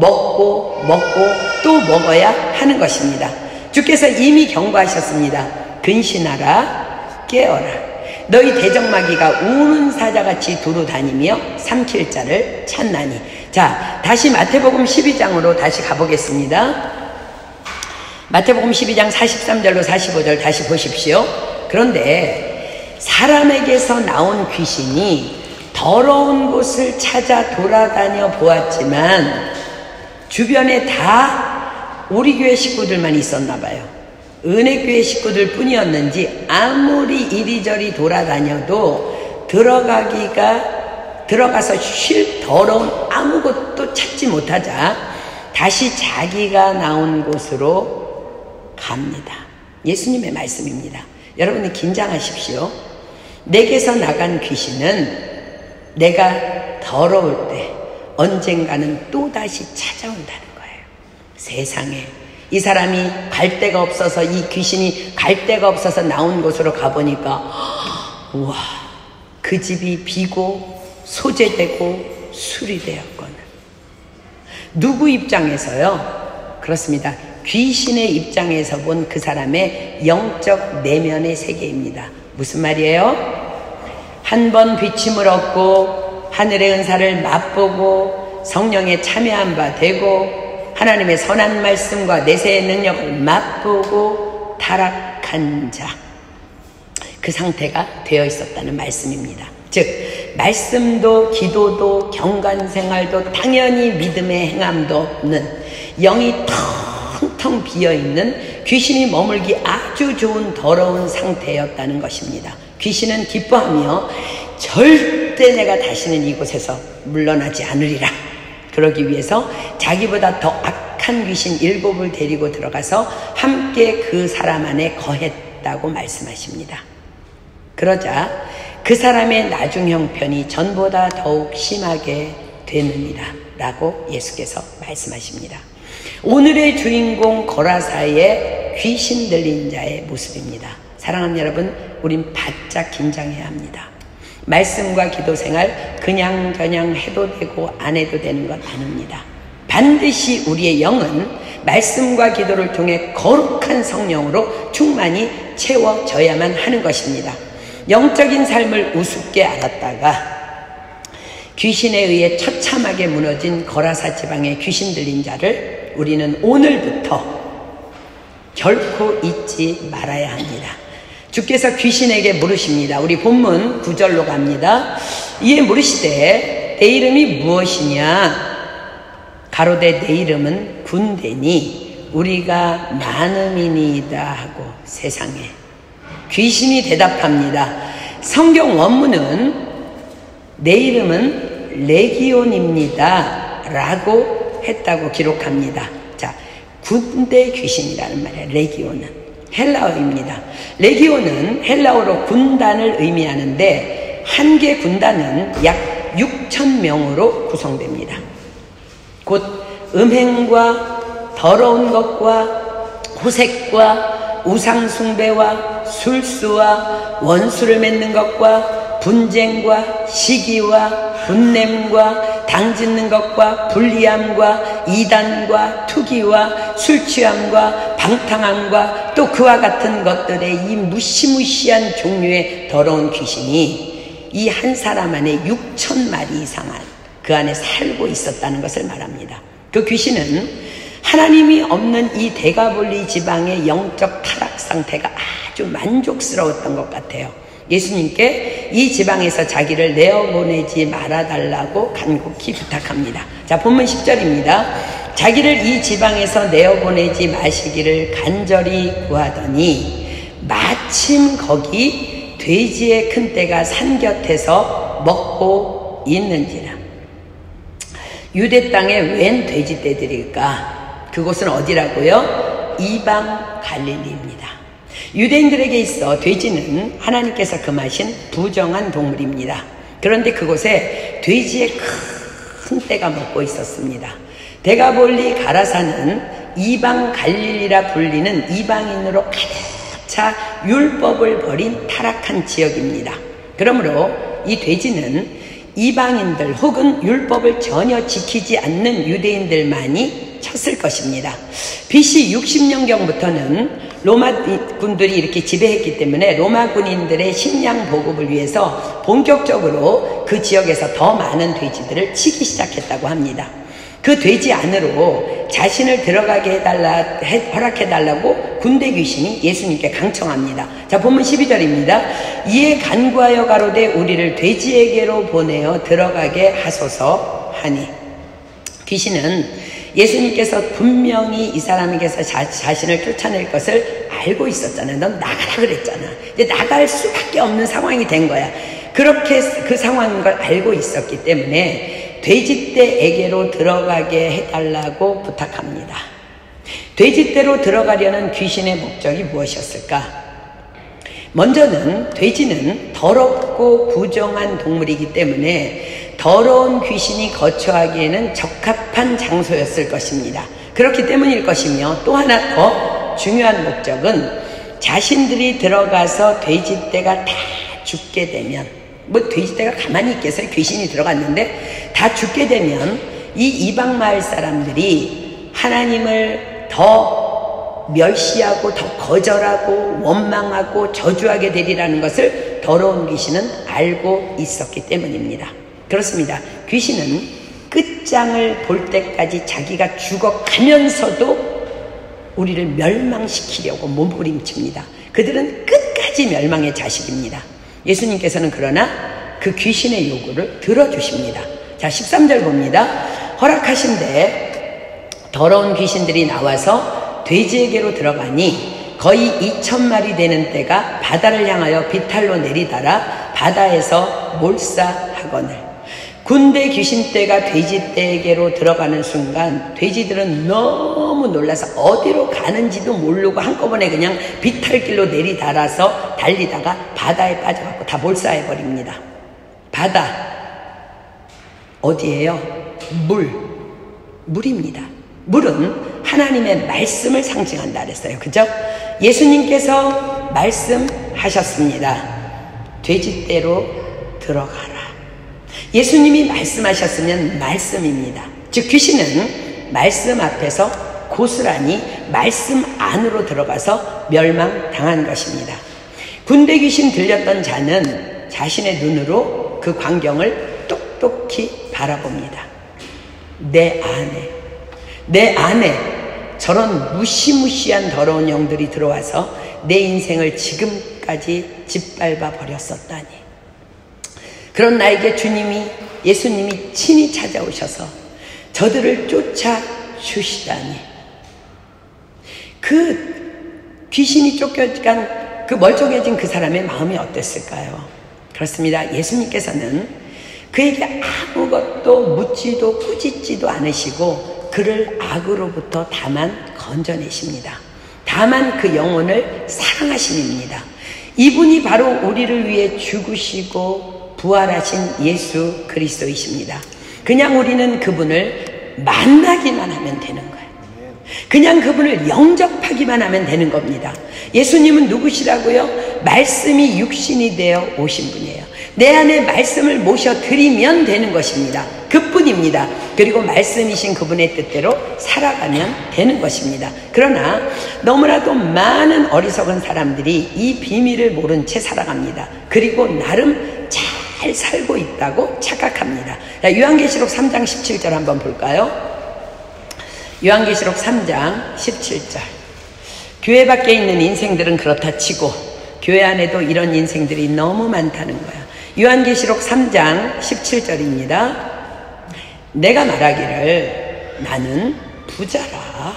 또 먹어야 하는 것입니다. 주께서 이미 경고하셨습니다. 근신하라, 깨어라. 너희 대적마귀가 우는 사자같이 두루 다니며 삼킬 자를 찾나니. 자, 다시 마태복음 12장으로 다시 가보겠습니다. 마태복음 12장 43절로 45절 다시 보십시오. 그런데 사람에게서 나온 귀신이 더러운 곳을 찾아 돌아다녀 보았지만 주변에 다 우리 교회 식구들만 있었나 봐요. 은혜교회 식구들 뿐이었는지 아무리 이리저리 돌아다녀도 들어가서 쉴 더러운 아무것도 찾지 못하자 다시 자기가 나온 곳으로 갑니다. 예수님의 말씀입니다. 여러분은 긴장하십시오. 내게서 나간 귀신은 내가 더러울 때 언젠가는 또다시 찾아온다는 거예요. 세상에 이 사람이 갈 데가 없어서, 이 귀신이 갈 데가 없어서 나온 곳으로 가보니까 우와, 그 집이 비고 소재되고 수리되었거늘. 누구 입장에서요? 그렇습니다. 귀신의 입장에서 본 그 사람의 영적 내면의 세계입니다. 무슨 말이에요? 한 번 비침을 얻고 하늘의 은사를 맛보고 성령에 참여한 바 되고 하나님의 선한 말씀과 내세의 능력을 맛보고 타락한 자, 그 상태가 되어 있었다는 말씀입니다. 즉 말씀도 기도도 경건생활도 당연히 믿음의 행함도 없는, 영이 텅텅 비어있는, 귀신이 머물기 아주 좋은 더러운 상태였다는 것입니다. 귀신은 기뻐하며 절대 내가 다시는 이곳에서 물러나지 않으리라. 그러기 위해서 자기보다 더 악한 귀신 7을 데리고 들어가서 함께 그 사람 안에 거했다고 말씀하십니다. 그러자 그 사람의 나중 형편이 전보다 더욱 심하게 되느니라 라고 예수께서 말씀하십니다. 오늘의 주인공 거라사의 귀신 들린 자의 모습입니다. 사랑하는 여러분, 우린 바짝 긴장해야 합니다. 말씀과 기도 생활 그냥저냥 해도 되고 안 해도 되는 건 아닙니다. 반드시 우리의 영은 말씀과 기도를 통해 거룩한 성령으로 충만히 채워져야만 하는 것입니다. 영적인 삶을 우습게 알았다가 귀신에 의해 처참하게 무너진 거라사 지방의 귀신 들린 자를 우리는 오늘부터 결코 잊지 말아야 합니다. 주께서 귀신에게 물으십니다. 우리 본문 9절로 갑니다. 이에 물으시되 내 이름이 무엇이냐? 가로되 내 이름은 군대니 우리가 많음이니이다 하고 세상에. 귀신이 대답합니다. 성경 원문은 내 이름은 레기온입니다 라고 했다고 기록합니다. 자, 군대 귀신이라는 말이에요. 레기온은 헬라어입니다. 레기온은 헬라어로 군단을 의미하는데 한 개 군단은 약 6,000명으로 구성됩니다. 곧 음행과 더러운 것과 호색과 우상숭배와 술수와 원수를 맺는 것과 분쟁과 시기와 분냄과 당짓는 것과 불리함과 이단과 투기와 술취함과 방탕함과 또 그와 같은 것들의 이 무시무시한 종류의 더러운 귀신이 이 한 사람 안에 6,000마리 이상한 그 안에 살고 있었다는 것을 말합니다. 그 귀신은 하나님이 없는 이 데가볼리 지방의 영적 타락 상태가 아주 만족스러웠던 것 같아요. 예수님께 이 지방에서 자기를 내어보내지 말아달라고 간곡히 부탁합니다. 자, 본문 10절입니다. 자기를 이 지방에서 내어보내지 마시기를 간절히 구하더니 마침 거기 돼지의 큰 떼가 산 곁에서 먹고 있는지라. 유대 땅에 웬 돼지 떼들일까? 그곳은 어디라고요? 이방 갈릴리입니다. 유대인들에게 있어 돼지는 하나님께서 금하신 부정한 동물입니다. 그런데 그곳에 돼지의 큰 떼가 먹고 있었습니다. 데가볼리 가라사는 이방 갈릴리라 불리는 이방인으로 가득 차 율법을 버린 타락한 지역입니다. 그러므로 이 돼지는 이방인들 혹은 율법을 전혀 지키지 않는 유대인들만이 쳤을 것입니다. BC 60년경부터는 로마 군들이 이렇게 지배했기 때문에 로마 군인들의 식량 보급을 위해서 본격적으로 그 지역에서 더 많은 돼지들을 치기 시작했다고 합니다. 그 돼지 안으로 자신을 들어가게 허락해달라고 군대 귀신이 예수님께 강청합니다. 자, 본문 12절입니다. 이에 간구하여 가로되 우리를 돼지에게로 보내어 들어가게 하소서 하니. 귀신은 예수님께서 분명히 이 사람에게서 자신을 쫓아낼 것을 알고 있었잖아요. 넌 나가라 그랬잖아. 이제 나갈 수밖에 없는 상황이 된 거야. 그렇게 그 상황인 걸 알고 있었기 때문에 돼지떼에게로 들어가게 해달라고 부탁합니다. 돼지떼로 들어가려는 귀신의 목적이 무엇이었을까? 먼저는 돼지는 더럽고 부정한 동물이기 때문에 더러운 귀신이 거처하기에는 적합한 장소였을 것입니다. 그렇기 때문일 것이며, 또 하나 더 중요한 목적은 자신들이 들어가서 돼지떼가 다 죽게 되면, 뭐 돼지떼가 가만히 있겠어요? 귀신이 들어갔는데 다 죽게 되면 이 이방 마을 사람들이 하나님을 더 멸시하고 더 거절하고 원망하고 저주하게 되리라는 것을 더러운 귀신은 알고 있었기 때문입니다. 그렇습니다. 귀신은 끝장을 볼 때까지 자기가 죽어가면서도 우리를 멸망시키려고 몸부림칩니다. 그들은 끝까지 멸망의 자식입니다. 예수님께서는 그러나 그 귀신의 요구를 들어주십니다. 자, 13절 봅니다. 허락하신데 더러운 귀신들이 나와서 돼지에게로 들어가니 거의 2,000마리 되는 떼가 바다를 향하여 비탈로 내리달아 바다에서 몰사하거늘. 군대 귀신떼가 돼지떼에게로 들어가는 순간 돼지들은 너무 놀라서 어디로 가는지도 모르고 한꺼번에 그냥 비탈길로 내리달아서 달리다가 바다에 빠져갖고 다 몰사해버립니다. 바다 어디예요? 물입니다. 물은 하나님의 말씀을 상징한다 그랬어요. 그죠? 예수님께서 말씀하셨습니다. 돼지떼로 들어가라. 예수님이 말씀하셨으면 말씀입니다. 즉 귀신은 말씀 앞에서 고스란히 말씀 안으로 들어가서 멸망당한 것입니다. 군대 귀신 들렸던 자는 자신의 눈으로 그 광경을 똑똑히 바라봅니다. 내 안에 저런 무시무시한 더러운 영들이 들어와서 내 인생을 지금까지 짓밟아 버렸었다니. 그런 나에게 예수님이 친히 찾아오셔서 저들을 쫓아주시다니. 그 귀신이 쫓겨간 그 멀쩡해진 그 사람의 마음이 어땠을까요? 그렇습니다. 예수님께서는 그에게 아무것도 묻지도 꾸짖지도 않으시고 그를 악으로부터 다만 건져내십니다. 다만 그 영혼을 사랑하심입니다. 이분이 바로 우리를 위해 죽으시고 부활하신 예수 그리스도이십니다. 그냥 우리는 그분을 만나기만 하면 되는 거예요. 그냥 그분을 영접하기만 하면 되는 겁니다. 예수님은 누구시라고요? 말씀이 육신이 되어 오신 분이에요. 내 안에 말씀을 모셔드리면 되는 것입니다. 그뿐입니다. 그리고 말씀이신 그분의 뜻대로 살아가면 되는 것입니다. 그러나 너무나도 많은 어리석은 사람들이 이 비밀을 모른 채 살아갑니다. 그리고 나름 잘 살고 있다고 착각합니다. 자, 요한계시록 3장 17절 한번 볼까요? 요한계시록 3장 17절. 교회 밖에 있는 인생들은 그렇다 치고 교회 안에도 이런 인생들이 너무 많다는 거야. 요한계시록 3장 17절입니다. 내가 말하기를 나는 부자라.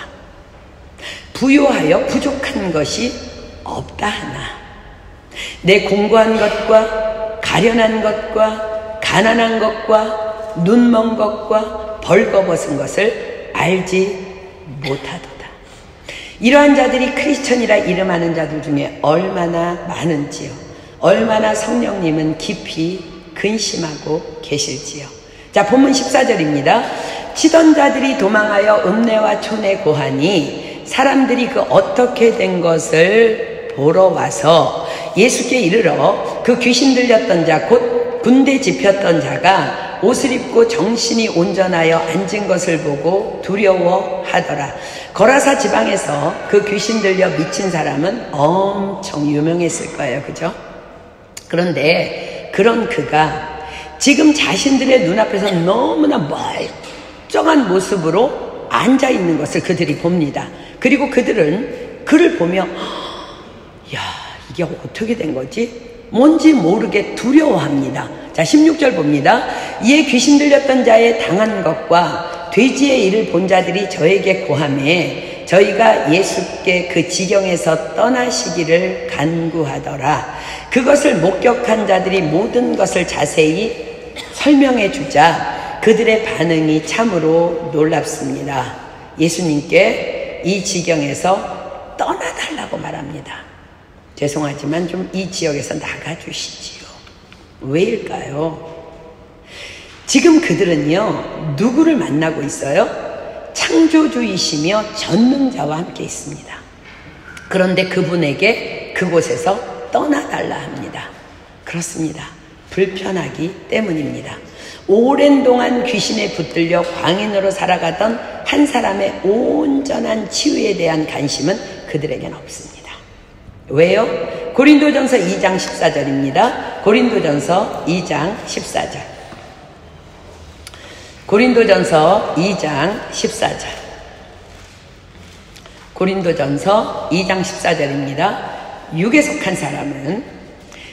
부요하여 부족한 것이 없다 하나. 내 공고한 것과 가련한 것과 가난한 것과 눈먼 것과 벌거벗은 것을 알지 못하도다. 이러한 자들이 크리스천이라 이름하는 자들 중에 얼마나 많은지요. 얼마나 성령님은 깊이 근심하고 계실지요. 자, 본문 14절입니다. 치던 자들이 도망하여 읍내와 촌에 고하니 사람들이 그 어떻게 된 것을 보러 와서 예수께 이르러 그 귀신 들렸던 자 곧 군대 집혔던 자가 옷을 입고 정신이 온전하여 앉은 것을 보고 두려워하더라. 거라사 지방에서 그 귀신 들려 미친 사람은 엄청 유명했을 거예요. 그죠? 그런데 그런 그가 지금 자신들의 눈앞에서 너무나 멀쩡한 모습으로 앉아있는 것을 그들이 봅니다. 그리고 그들은 그를 보며 야, 이게 어떻게 된 거지? 뭔지 모르게 두려워합니다. 자, 16절 봅니다. 이에 귀신 들렸던 자의 당한 것과 돼지의 일을 본 자들이 저에게 고하매 저희가 예수께 그 지경에서 떠나시기를 간구하더라. 그것을 목격한 자들이 모든 것을 자세히 설명해 주자 그들의 반응이 참으로 놀랍습니다. 예수님께 이 지경에서 떠나달라고 말합니다. 죄송하지만 좀 이 지역에서 나가주시지요. 왜일까요? 지금 그들은요, 누구를 만나고 있어요? 창조주이시며 전능자와 함께 있습니다. 그런데 그분에게 그곳에서 떠나달라 합니다. 그렇습니다. 불편하기 때문입니다. 오랜 동안 귀신에 붙들려 광인으로 살아가던 한 사람의 온전한 치유에 대한 관심은 그들에겐 없습니다. 왜요? 고린도전서 2장 14절입니다. 고린도전서 2장 14절. 고린도전서 2장 14절. 고린도전서 2장 14절입니다. 육에 속한 사람은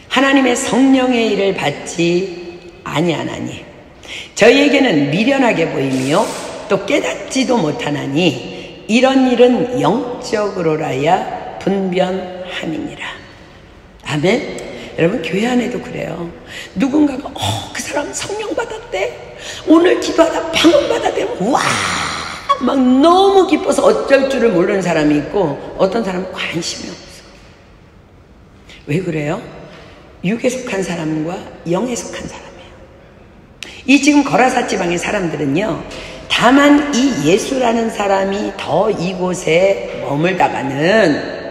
하나님의 성령의 일을 받지 아니하나니 저희에게는 미련하게 보이며 또 깨닫지도 못하나니 이런 일은 영적으로라야 분변함이니라. 아멘. 여러분, 교회 안에도 그래요. 누군가가 그 사람 성령 받았대, 오늘 기도하다 방언 받았대, 와 막 너무 기뻐서 어쩔 줄을 모르는 사람이 있고 어떤 사람은 관심이 없어. 왜 그래요? 육에 속한 사람과 영에 속한 사람이에요. 이 지금 거라사 지방의 사람들은요, 다만 이 예수라는 사람이 더 이곳에 머물다가는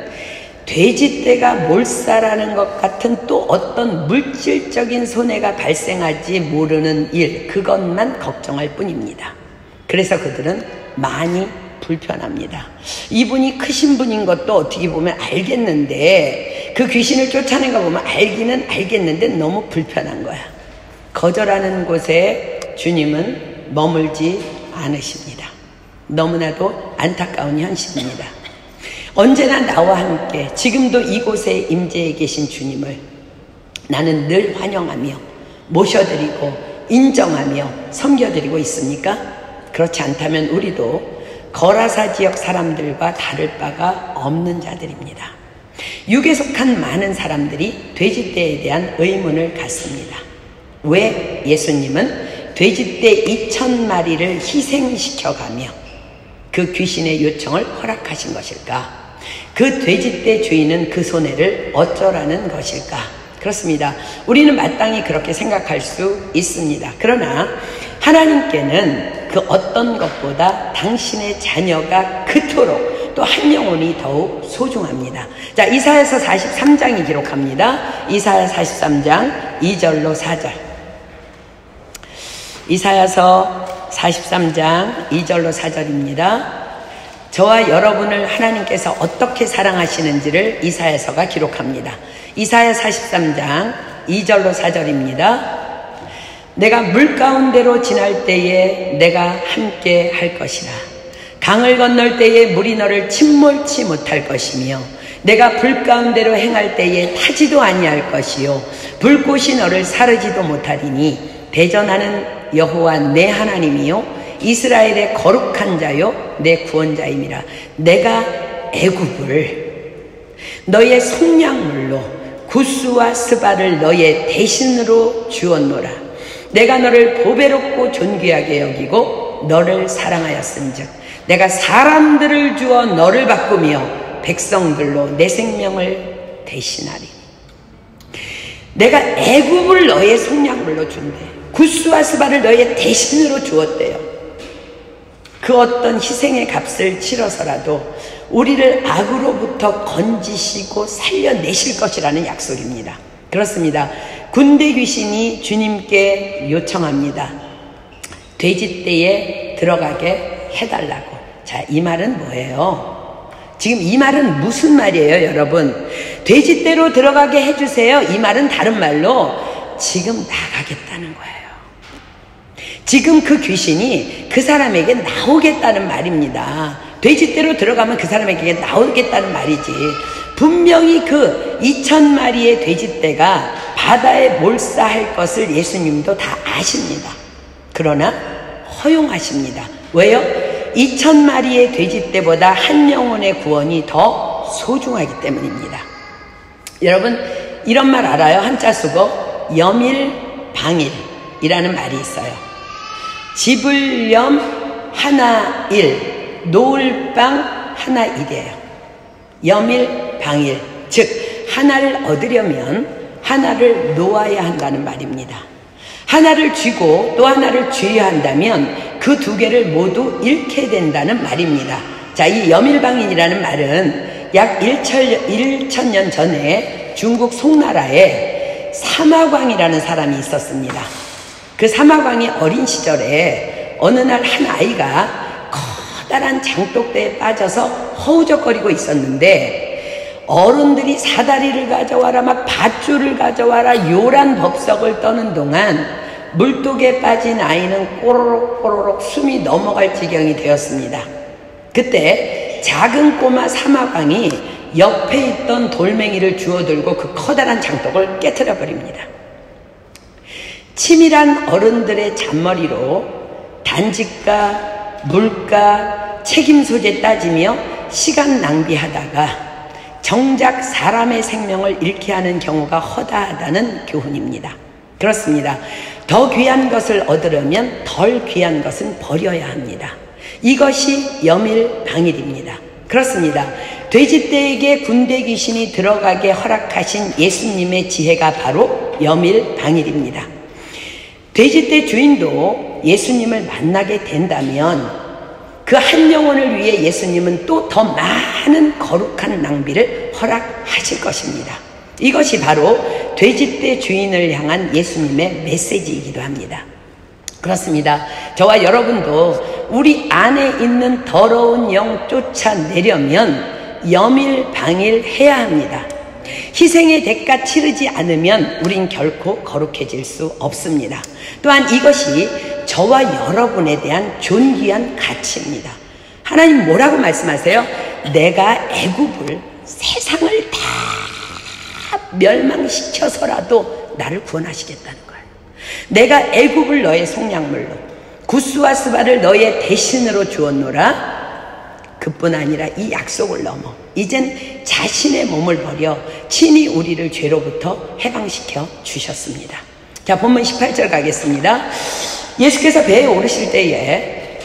돼지떼가 몰살하는 것 같은 또 어떤 물질적인 손해가 발생하지 모르는 일, 그것만 걱정할 뿐입니다. 그래서 그들은 많이 불편합니다. 이분이 크신 분인 것도 어떻게 보면 알겠는데, 그 귀신을 쫓아낸 거 보면 알기는 알겠는데 너무 불편한 거야. 거절하는 곳에 주님은 머물지 않으십니다. 너무나도 안타까운 현실입니다. 언제나 나와 함께 지금도 이곳에 임재해 계신 주님을 나는 늘 환영하며 모셔드리고 인정하며 섬겨드리고 있습니까? 그렇지 않다면 우리도 거라사 지역 사람들과 다를 바가 없는 자들입니다. 육에 속한 많은 사람들이 돼지떼에 대한 의문을 갖습니다. 왜 예수님은 돼지떼 2,000마리를 희생시켜가며 그 귀신의 요청을 허락하신 것일까? 그 돼지떼 주인은 그 손해를 어쩌라는 것일까? 그렇습니다. 우리는 마땅히 그렇게 생각할 수 있습니다. 그러나 하나님께는 그 어떤 것보다 당신의 자녀가 그토록 또 한 영혼이 더욱 소중합니다. 자, 이사야서 43장이 기록합니다. 이사야 43장 2절로 4절. 이사야서 43장 2절로 4절입니다. 저와 여러분을 하나님께서 어떻게 사랑하시는지를 이사야서가 기록합니다. 이사야 43장 2절로 4절입니다. 내가 물 가운데로 지날 때에 내가 함께 할 것이라. 강을 건널 때에 물이 너를 침몰치 못할 것이며 내가 불 가운데로 행할 때에 타지도 아니할 것이요 불꽃이 너를 사르지도 못하리니 대전하는 여호와 내 하나님이요 이스라엘의 거룩한 자요 내 구원자임이라. 내가 애굽을 너의 속량물로 구스와 스바를 너의 대신으로 주었노라. 내가 너를 보배롭고 존귀하게 여기고 너를 사랑하였은즉 내가 사람들을 주어 너를 바꾸며 백성들로 내 생명을 대신하리. 내가 애굽을 너의 속량물로 준대. 구스와 스바를 너의 대신으로 주었대요. 그 어떤 희생의 값을 치러서라도 우리를 악으로부터 건지시고 살려내실 것이라는 약속입니다. 그렇습니다. 군대 귀신이 주님께 요청합니다. 돼지떼에 들어가게 해달라고. 자, 이 말은 뭐예요? 지금 이 말은 무슨 말이에요, 여러분? 돼지떼로 들어가게 해주세요. 이 말은 다른 말로 지금 나가겠다는 거예요. 지금 그 귀신이 그 사람에게 나오겠다는 말입니다. 돼지떼로 들어가면 그 사람에게 나오겠다는 말이지. 분명히 그 2000마리의 돼지떼가 바다에 몰사할 것을 예수님도 다 아십니다. 그러나 허용하십니다. 왜요? 2000마리의 돼지떼보다 한 영혼의 구원이 더 소중하기 때문입니다. 여러분, 이런 말 알아요? 한자 수거 염일방일이라는 말이 있어요. 집을 염 하나 일, 놓을 빵 하나 일이에요. 염일방일, 즉 하나를 얻으려면 하나를 놓아야 한다는 말입니다. 하나를 쥐고 또 하나를 쥐어야 한다면 그 두 개를 모두 잃게 된다는 말입니다. 자, 이 염일방일이라는 말은 약 1000년 전에 중국 송나라에 사마광이라는 사람이 있었습니다. 그 사마광이 어린 시절에 어느 날 한 아이가 커다란 장독대에 빠져서 허우적거리고 있었는데 어른들이 사다리를 가져와라, 막 밧줄을 가져와라, 요란 법석을 떠는 동안 물독에 빠진 아이는 꼬로록 꼬로록 숨이 넘어갈 지경이 되었습니다. 그때 작은 꼬마 사마광이 옆에 있던 돌멩이를 주워들고 그 커다란 장독을 깨트려 버립니다. 치밀한 어른들의 잔머리로 단지가, 물가, 책임 소재 따지며 시간 낭비하다가 정작 사람의 생명을 잃게 하는 경우가 허다하다는 교훈입니다. 그렇습니다. 더 귀한 것을 얻으려면 덜 귀한 것은 버려야 합니다. 이것이 염일방일입니다. 그렇습니다. 돼지떼에게 군대 귀신이 들어가게 허락하신 예수님의 지혜가 바로 염일방일입니다. 돼지떼 주인도 예수님을 만나게 된다면 그 한 영혼을 위해 예수님은 또 더 많은 거룩한 낭비를 허락하실 것입니다. 이것이 바로 돼지떼 주인을 향한 예수님의 메시지이기도 합니다. 그렇습니다. 저와 여러분도 우리 안에 있는 더러운 영 쫓아내려면 염일방일 해야 합니다. 희생의 대가 치르지 않으면 우린 결코 거룩해질 수 없습니다. 또한 이것이 저와 여러분에 대한 존귀한 가치입니다. 하나님 뭐라고 말씀하세요? 내가 애굽을, 세상을 다 멸망시켜서라도 나를 구원하시겠다는 거예요. 내가 애굽을 너의 속량물로, 구스와 스바를 너의 대신으로 주었노라. 그뿐 아니라 이 약속을 넘어 이젠 자신의 몸을 버려 친히 우리를 죄로부터 해방시켜 주셨습니다. 자, 본문 18절 가겠습니다. 예수께서 배에 오르실 때에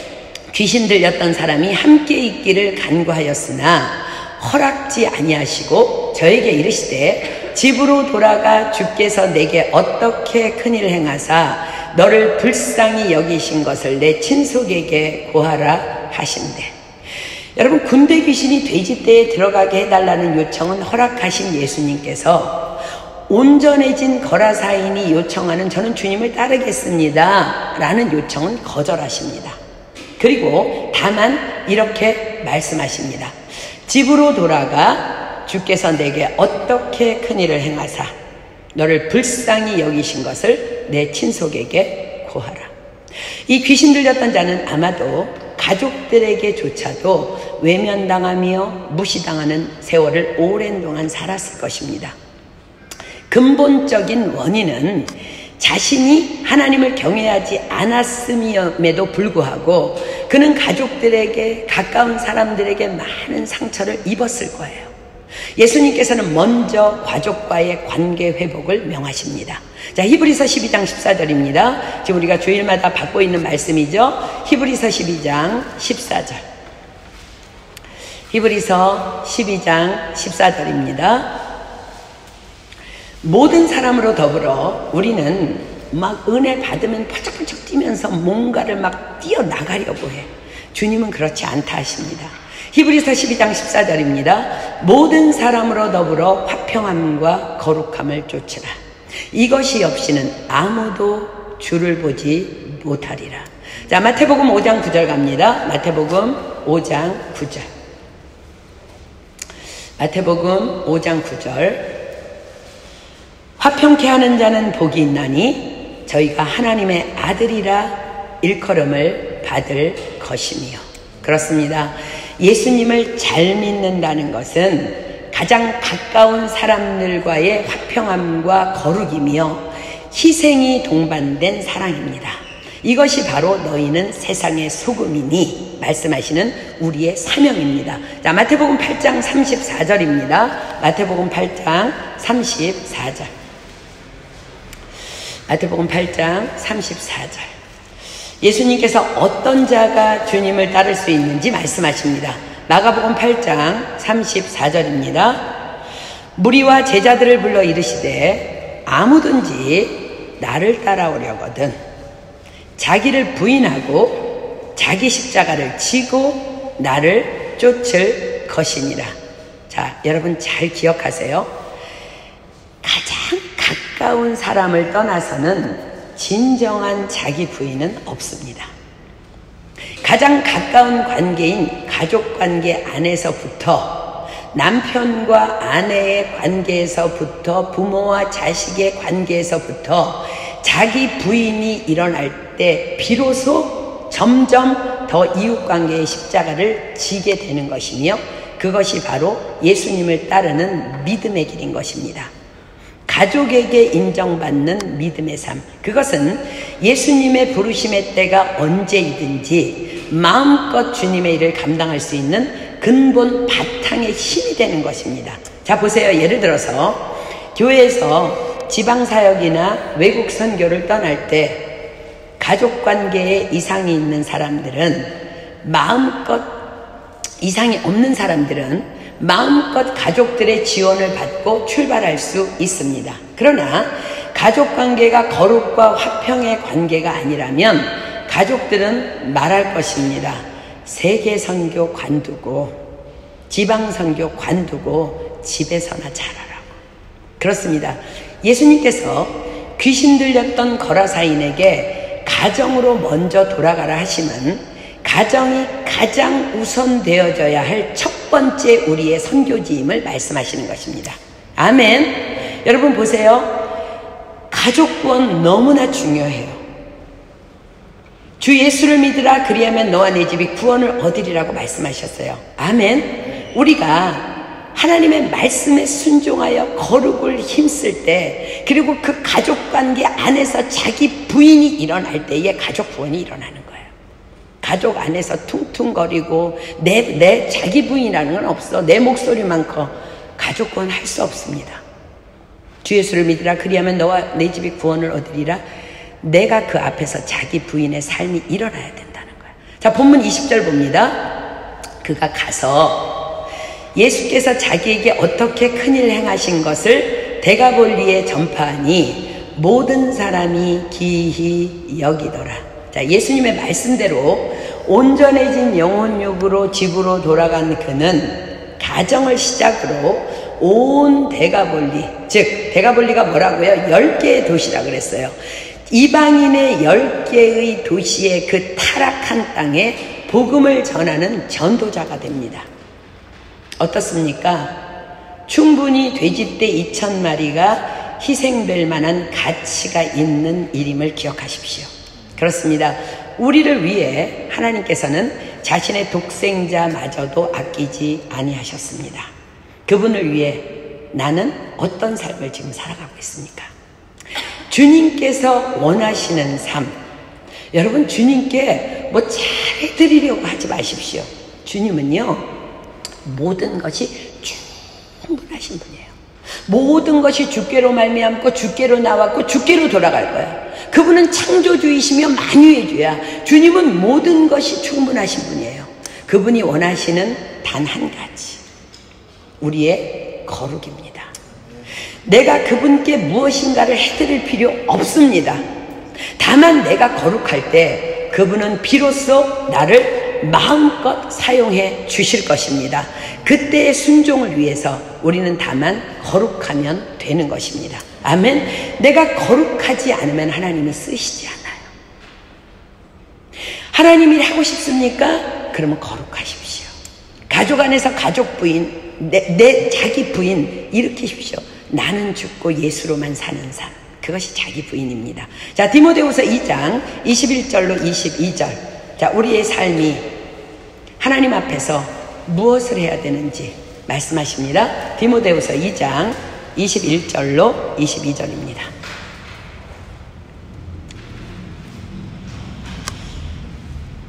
귀신 들렸던 사람이 함께 있기를 간구하였으나 허락지 아니하시고 저에게 이르시되 집으로 돌아가 주께서 내게 어떻게 큰일 행하사 너를 불쌍히 여기신 것을 내 친속에게 고하라 하신대. 여러분, 군대 귀신이 돼지떼에 들어가게 해달라는 요청은 허락하신 예수님께서 온전해진 거라사인이 요청하는 저는 주님을 따르겠습니다 라는 요청은 거절하십니다. 그리고 다만 이렇게 말씀하십니다. 집으로 돌아가 주께서 내게 어떻게 큰일을 행하사 너를 불쌍히 여기신 것을 내 친속에게 고하라. 이 귀신 들렸던 자는 아마도 가족들에게조차도 외면당하며 무시당하는 세월을 오랜 동안 살았을 것입니다. 근본적인 원인은 자신이 하나님을 경외하지 않았음에도 불구하고 그는 가족들에게, 가까운 사람들에게 많은 상처를 입었을 거예요. 예수님께서는 먼저 가족과의 관계 회복을 명하십니다. 자, 히브리서 12장 14절입니다. 지금 우리가 주일마다 받고 있는 말씀이죠. 히브리서 12장 14절. 히브리서 12장 14절입니다. 모든 사람으로 더불어 우리는 막 은혜 받으면 펄쩍펄쩍 뛰면서 뭔가를 막 뛰어나가려고 해. 주님은 그렇지 않다 하십니다. 히브리서 12장 14절입니다. 모든 사람으로 더불어 화평함과 거룩함을 쫓으라. 이것이 없이는 아무도 주를 보지 못하리라. 자, 마태복음 5장 9절 갑니다. 마태복음 5장 9절. 마태복음 5장 9절. 화평케 하는 자는 복이 있나니 저희가 하나님의 아들이라 일컬음을 받을 것이며. 그렇습니다. 예수님을 잘 믿는다는 것은 가장 가까운 사람들과의 화평함과 거룩이며 희생이 동반된 사랑입니다. 이것이 바로 너희는 세상의 소금이니 말씀하시는 우리의 사명입니다. 자, 마태복음 8장 34절입니다. 마태복음 8장 34절. 마태복음 8장 34절. 예수님께서 어떤 자가 주님을 따를 수 있는지 말씀하십니다. 마가복음 8장 34절입니다. 무리와 제자들을 불러 이르시되 아무든지 나를 따라오려거든 자기를 부인하고 자기 십자가를 지고 나를 쫓을 것이니라. 자, 여러분 잘 기억하세요. 가장 가까운 사람을 떠나서는 진정한 자기 부인은 없습니다. 가장 가까운 관계인 가족 관계 안에서부터, 남편과 아내의 관계에서부터, 부모와 자식의 관계에서부터 자기 부인이 일어날 때 비로소 점점 더 이웃관계의 십자가를 지게 되는 것이며 그것이 바로 예수님을 따르는 믿음의 길인 것입니다. 가족에게 인정받는 믿음의 삶, 그것은 예수님의 부르심의 때가 언제이든지 마음껏 주님의 일을 감당할 수 있는 근본 바탕의 힘이 되는 것입니다. 자, 보세요. 예를 들어서 교회에서 지방사역이나 외국 선교를 떠날 때 가족관계에 이상이 있는 사람들은 마음껏, 이상이 없는 사람들은 마음껏 가족들의 지원을 받고 출발할 수 있습니다. 그러나 가족관계가 거룩과 화평의 관계가 아니라면 가족들은 말할 것입니다. 세계선교 관두고 지방선교 관두고 집에서나 자라라고. 그렇습니다. 예수님께서 귀신 들렸던 거라사인에게 가정으로 먼저 돌아가라 하시면 가정이 가장 우선되어져야 할 첫 번째 우리의 선교지임을 말씀하시는 것입니다. 아멘. 여러분 보세요. 가족 구원 너무나 중요해요. 주 예수를 믿으라 그리하면 너와 내 집이 구원을 얻으리라고 말씀하셨어요. 아멘. 우리가 하나님의 말씀에 순종하여 거룩을 힘쓸 때, 그리고 그 가족관계 안에서 자기 부인이 일어날 때에 가족 구원이 일어나는 거예요. 가족 안에서 퉁퉁거리고 내 자기 부인이라는 건 없어. 내 목소리만 커. 가족 구원 할 수 없습니다. 주 예수를 믿으라 그리하면 너와 내 집이 구원을 얻으리라. 내가 그 앞에서 자기 부인의 삶이 일어나야 된다는 거야. 자, 본문 20절 봅니다. 그가 가서 예수께서 자기에게 어떻게 큰일 행하신 것을 대가볼리에 전파하니 모든 사람이 기이히 여기더라. 자, 예수님의 말씀대로 온전해진 영혼육으로 집으로 돌아간 그는 가정을 시작으로 온 대가볼리, 즉 대가볼리가 뭐라고요? 10개의 도시라 그랬어요. 이방인의 10개의 도시의 그 타락한 땅에 복음을 전하는 전도자가 됩니다. 어떻습니까? 충분히 돼지떼 2000마리가 희생될 만한 가치가 있는 일임을 기억하십시오. 그렇습니다. 우리를 위해 하나님께서는 자신의 독생자마저도 아끼지 아니하셨습니다. 그분을 위해 나는 어떤 삶을 지금 살아가고 있습니까? 주님께서 원하시는 삶, 여러분 주님께 뭐 잘해드리려고 하지 마십시오. 주님은요 모든 것이 충분하신 분이에요. 모든 것이 주께로 말미암고 주께로 나왔고 주께로 돌아갈 거야. 그분은 창조주이시며 만유의주야. 주님은 모든 것이 충분하신 분이에요. 그분이 원하시는 단 한 가지, 우리의 거룩입니다. 내가 그분께 무엇인가를 해드릴 필요 없습니다. 다만 내가 거룩할 때 그분은 비로소 나를 마음껏 사용해 주실 것입니다. 그때의 순종을 위해서 우리는 다만 거룩하면 되는 것입니다. 아멘. 내가 거룩하지 않으면 하나님이 쓰시지 않아요. 하나님이 하고 싶습니까? 그러면 거룩하십시오. 가족 안에서 가족 부인, 내 자기 부인 일으키십시오. 나는 죽고 예수로만 사는 삶, 그것이 자기 부인입니다. 자, 디모데후서 2장 21절로 22절. 자, 우리의 삶이 하나님 앞에서 무엇을 해야 되는지 말씀하십니다. 디모데후서 2장 21절로 22절입니다.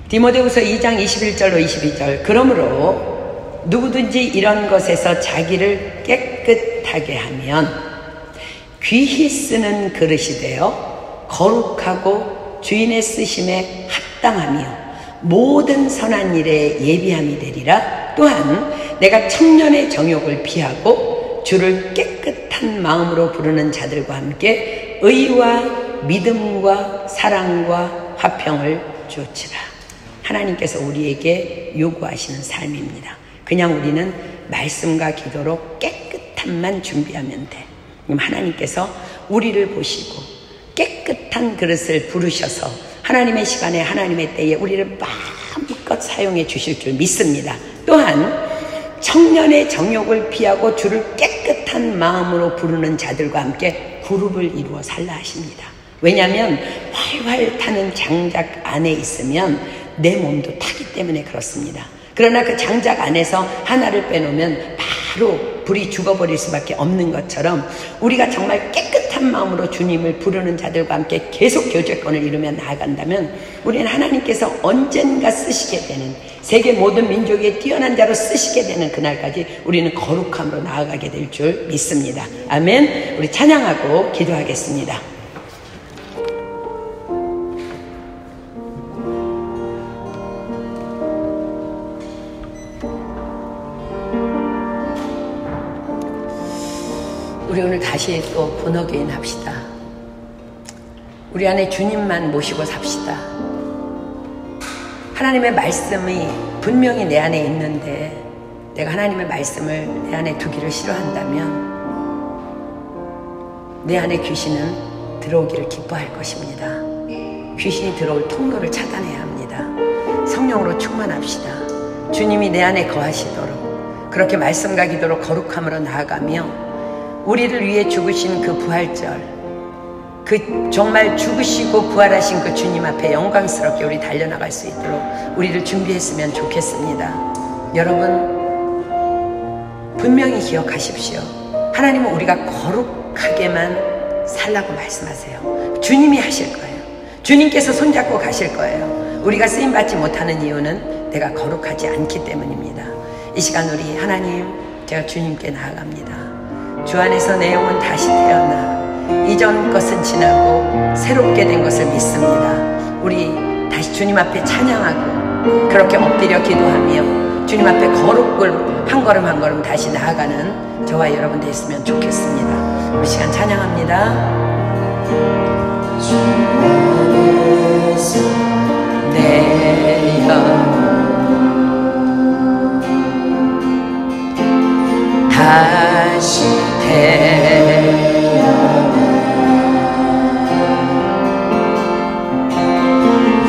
디모데후서 2장 21절로 22절. 그러므로 누구든지 이런 것에서 자기를 깨끗하게 하면 귀히 쓰는 그릇이 되어 거룩하고 주인의 쓰심에 합당하며 모든 선한 일에 예비함이 되리라. 또한 내가 청년의 정욕을 피하고 주를 깨끗한 마음으로 부르는 자들과 함께 의와 믿음과 사랑과 화평을 주었지라. 하나님께서 우리에게 요구하시는 삶입니다. 그냥 우리는 말씀과 기도로 깨끗함만 준비하면 돼. 그럼 하나님께서 우리를 보시고 깨끗한 그릇을 부르셔서 하나님의 시간에 하나님의 때에 우리를 마음껏 사용해 주실 줄 믿습니다. 또한 청년의 정욕을 피하고 주를 깨끗한 마음으로 부르는 자들과 함께 그룹을 이루어 살라 하십니다. 왜냐하면 활활 타는 장작 안에 있으면 내 몸도 타기 때문에 그렇습니다. 그러나 그 장작 안에서 하나를 빼놓으면 바로 불이 죽어버릴 수밖에 없는 것처럼 우리가 정말 깨끗한 마음으로 주님을 부르는 자들과 함께 계속 교제권을 이루며 나아간다면 우리는 하나님께서 언젠가 쓰시게 되는, 세계 모든 민족의 뛰어난 자로 쓰시게 되는 그날까지 우리는 거룩함으로 나아가게 될 줄 믿습니다. 아멘. 우리 찬양하고 기도하겠습니다. 우리 오늘 다시 또 본어게인 합시다. 우리 안에 주님만 모시고 삽시다. 하나님의 말씀이 분명히 내 안에 있는데 내가 하나님의 말씀을 내 안에 두기를 싫어한다면 내 안에 귀신은 들어오기를 기뻐할 것입니다. 귀신이 들어올 통로를 차단해야 합니다. 성령으로 충만합시다. 주님이 내 안에 거하시도록 그렇게 말씀과 기도로 거룩함으로 나아가며 우리를 위해 죽으신 그 부활절, 그 정말 죽으시고 부활하신 그 주님 앞에 영광스럽게 우리 달려나갈 수 있도록 우리를 준비했으면 좋겠습니다. 여러분 분명히 기억하십시오. 하나님은 우리가 거룩하게만 살라고 말씀하세요. 주님이 하실 거예요. 주님께서 손잡고 가실 거예요. 우리가 쓰임받지 못하는 이유는 내가 거룩하지 않기 때문입니다. 이 시간 우리 하나님, 제가 주님께 나아갑니다. 주 안에서 내 영혼 다시 태어나 이전 것은 지나고 새롭게 된 것을 믿습니다. 우리 다시 주님 앞에 찬양하고 그렇게 엎드려 기도하며 주님 앞에 거룩을 한 걸음 한 걸음 다시 다시 나아가는 저와 여러분 됐으면 좋겠습니다. 우리 시간 찬양합니다. 내 영 다시 태어나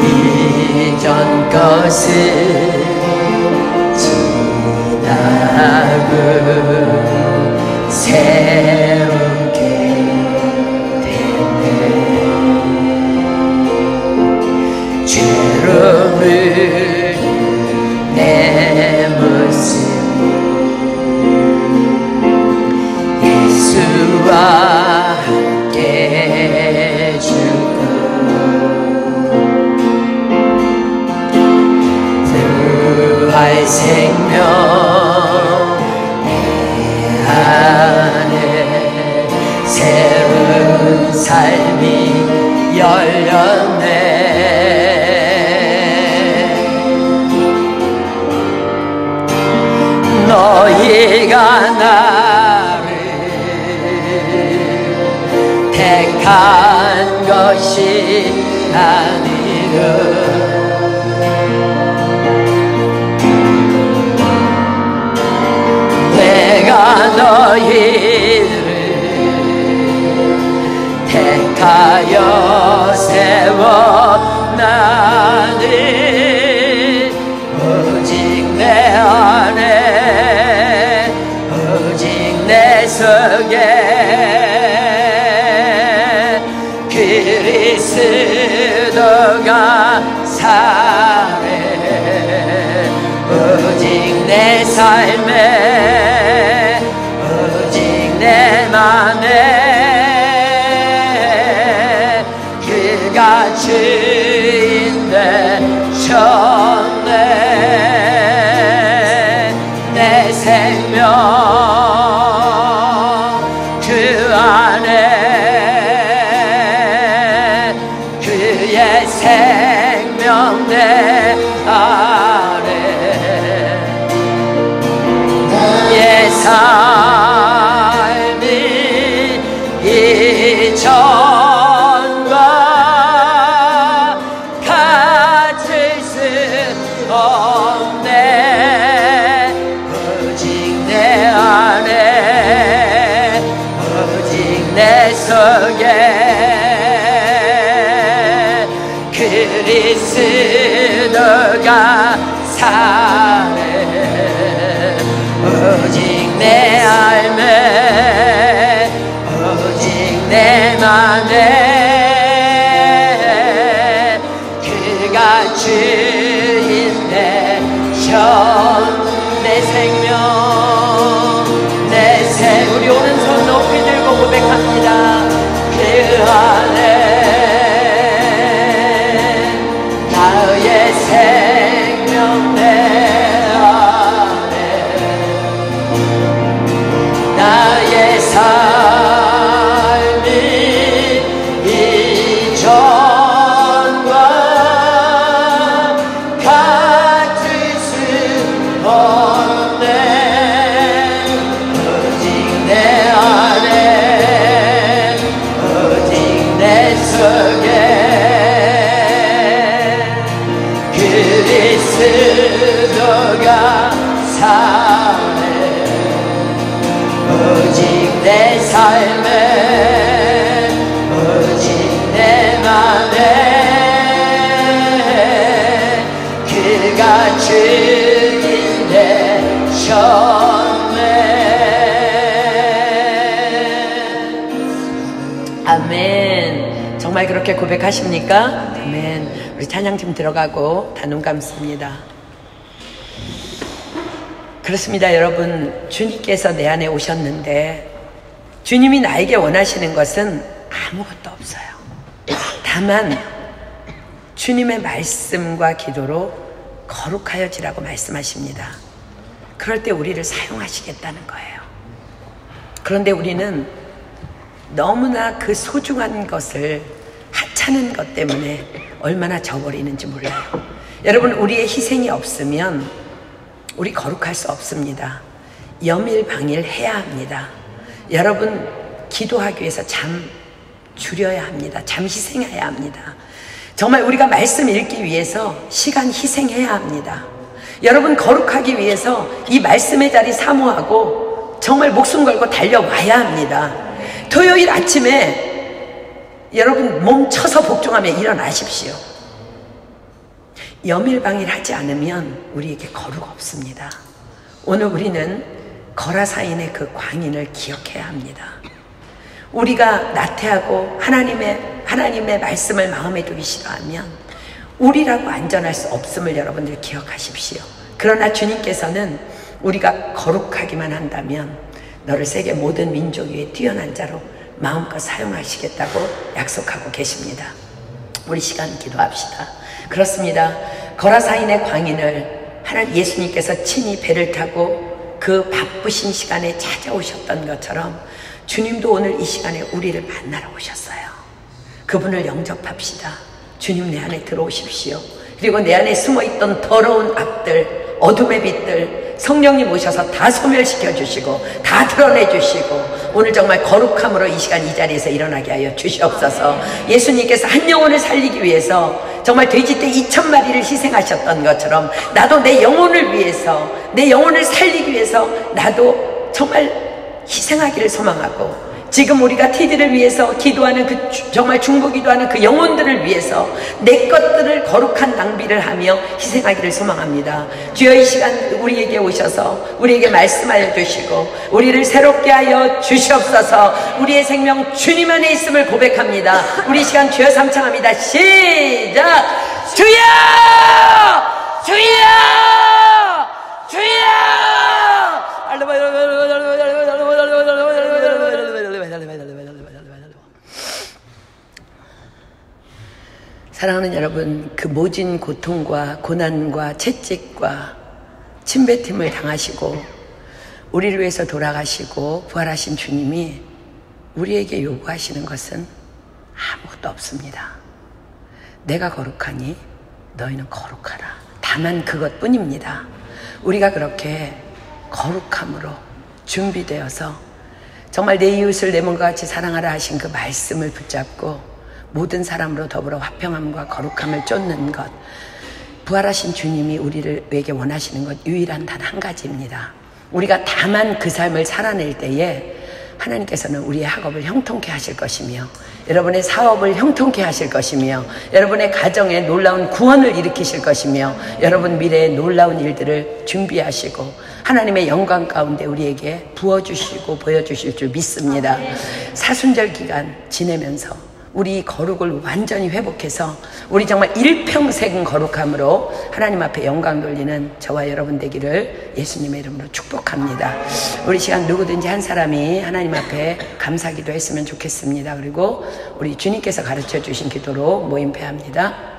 이전 것은 지나고 새롭게 됐네. 죄로 물든 내 모습 예수와 함께 주고 부활 생명 내 안에 새로운 삶이 열렸네. 너희가 나를 택한 것이 아니라 내가 너희를 택하여 세워 나는 오직 내 안에 오직 내 속에 그리스도가 사네. 오직 내 삶에 오직 내 맘에 그가 주인 되셨네. 내 생명 그 안에 그의 생명 내 안에 내 삶이 이전과 같을 수 없네. 오직 내 안에 오직 내 속에 그리스도가 사네. 오직 내 삶에 오직 내 맘에 그가 주인 되셨네. 내 생명 내 새 우리 오른손 높이 들고 고백합니다. 그 안에 나의 생명 내 안에 나의 삶이 이전과 같을 수 없네. 오직 내 안에 오직 내 속에 그리스도가 사네. 오직 내 삶에 오직 내 맘에 그가 주인 되셨네. 아멘. 정말 그렇게 고백하십니까? 아멘. 우리 찬양팀 들어가고 다 눈 감습니다. 그렇습니다. 여러분, 주님께서 내 안에 오셨는데 주님이 나에게 원하시는 것은 아무것도 없어요. 다만 주님의 말씀과 기도로 거룩하여지라고 말씀하십니다. 그럴 때 우리를 사용하시겠다는 거예요. 그런데 우리는 너무나 그 소중한 것을 하찮은 것 때문에 얼마나 저버리는지 몰라요. 여러분, 우리의 희생이 없으면 우리 거룩할 수 없습니다. 염일방일 해야 합니다. 여러분, 기도하기 위해서 잠 줄여야 합니다. 잠 희생해야 합니다. 정말 우리가 말씀 읽기 위해서 시간 희생해야 합니다. 여러분, 거룩하기 위해서 이 말씀의 자리 사모하고 정말 목숨 걸고 달려와야 합니다. 토요일 아침에 여러분 멈춰서 복종하며 일어나십시오. 염일방일 하지 않으면 우리에게 거룩 없습니다. 오늘 우리는 거라사인의 그 광인을 기억해야 합니다. 우리가 나태하고 하나님의 말씀을 마음에 두기 싫어하면 우리라고 안전할 수 없음을 여러분들 기억하십시오. 그러나 주님께서는 우리가 거룩하기만 한다면 너를 세계 모든 민족 위에 뛰어난 자로 마음껏 사용하시겠다고 약속하고 계십니다. 우리 시간 기도합시다. 그렇습니다. 거라사인의 광인을 하나님 예수님께서 친히 배를 타고 그 바쁘신 시간에 찾아오셨던 것처럼 주님도 오늘 이 시간에 우리를 만나러 오셨어요. 그분을 영접합시다. 주님, 내 안에 들어오십시오. 그리고 내 안에 숨어있던 더러운 악들, 어둠의 빛들 성령님 오셔서 다 소멸시켜 주시고 다 드러내 주시고 오늘 정말 거룩함으로 이 시간 이 자리에서 일어나게 하여 주시옵소서. 예수님께서 한 영혼을 살리기 위해서 정말 돼지떼 2000마리를 희생하셨던 것처럼 나도 내 영혼을 위해서, 내 영혼을 살리기 위해서 나도 정말 희생하기를 소망하고, 지금 우리가 TD를 위해서 기도하는 정말 중보기도하는 그 영혼들을 위해서 내 것들을 거룩한 낭비를 하며 희생하기를 소망합니다. 주여, 이 시간 우리에게 오셔서 우리에게 말씀하여 주시고 우리를 새롭게 하여 주시옵소서. 우리의 생명 주님 안에 있음을 고백합니다. 우리 시간 주여 삼창합니다. 시작! 주여! 주여! 주여! 사랑하는 여러분, 그 모진 고통과 고난과 채찍과 침뱉음을 당하시고 우리를 위해서 돌아가시고 부활하신 주님이 우리에게 요구하시는 것은 아무것도 없습니다. 내가 거룩하니 너희는 거룩하라. 다만 그것뿐입니다. 우리가 그렇게 거룩함으로 준비되어서 정말 내 이웃을 내 몸과 같이 사랑하라 하신 그 말씀을 붙잡고 모든 사람으로 더불어 화평함과 거룩함을 쫓는 것, 부활하신 주님이 우리에게 원하시는 것 유일한 단 한 가지입니다. 우리가 다만 그 삶을 살아낼 때에 하나님께서는 우리의 학업을 형통케 하실 것이며 여러분의 사업을 형통케 하실 것이며 여러분의 가정에 놀라운 구원을 일으키실 것이며 여러분 미래의 놀라운 일들을 준비하시고 하나님의 영광 가운데 우리에게 부어주시고 보여주실 줄 믿습니다. 사순절 기간 지내면서 우리 거룩을 완전히 회복해서 우리 정말 일평생 거룩함으로 하나님 앞에 영광 돌리는 저와 여러분 되기를 예수님의 이름으로 축복합니다. 우리 시간 누구든지 한 사람이 하나님 앞에 감사기도 했으면 좋겠습니다. 그리고 우리 주님께서 가르쳐 주신 기도로 모임패합니다.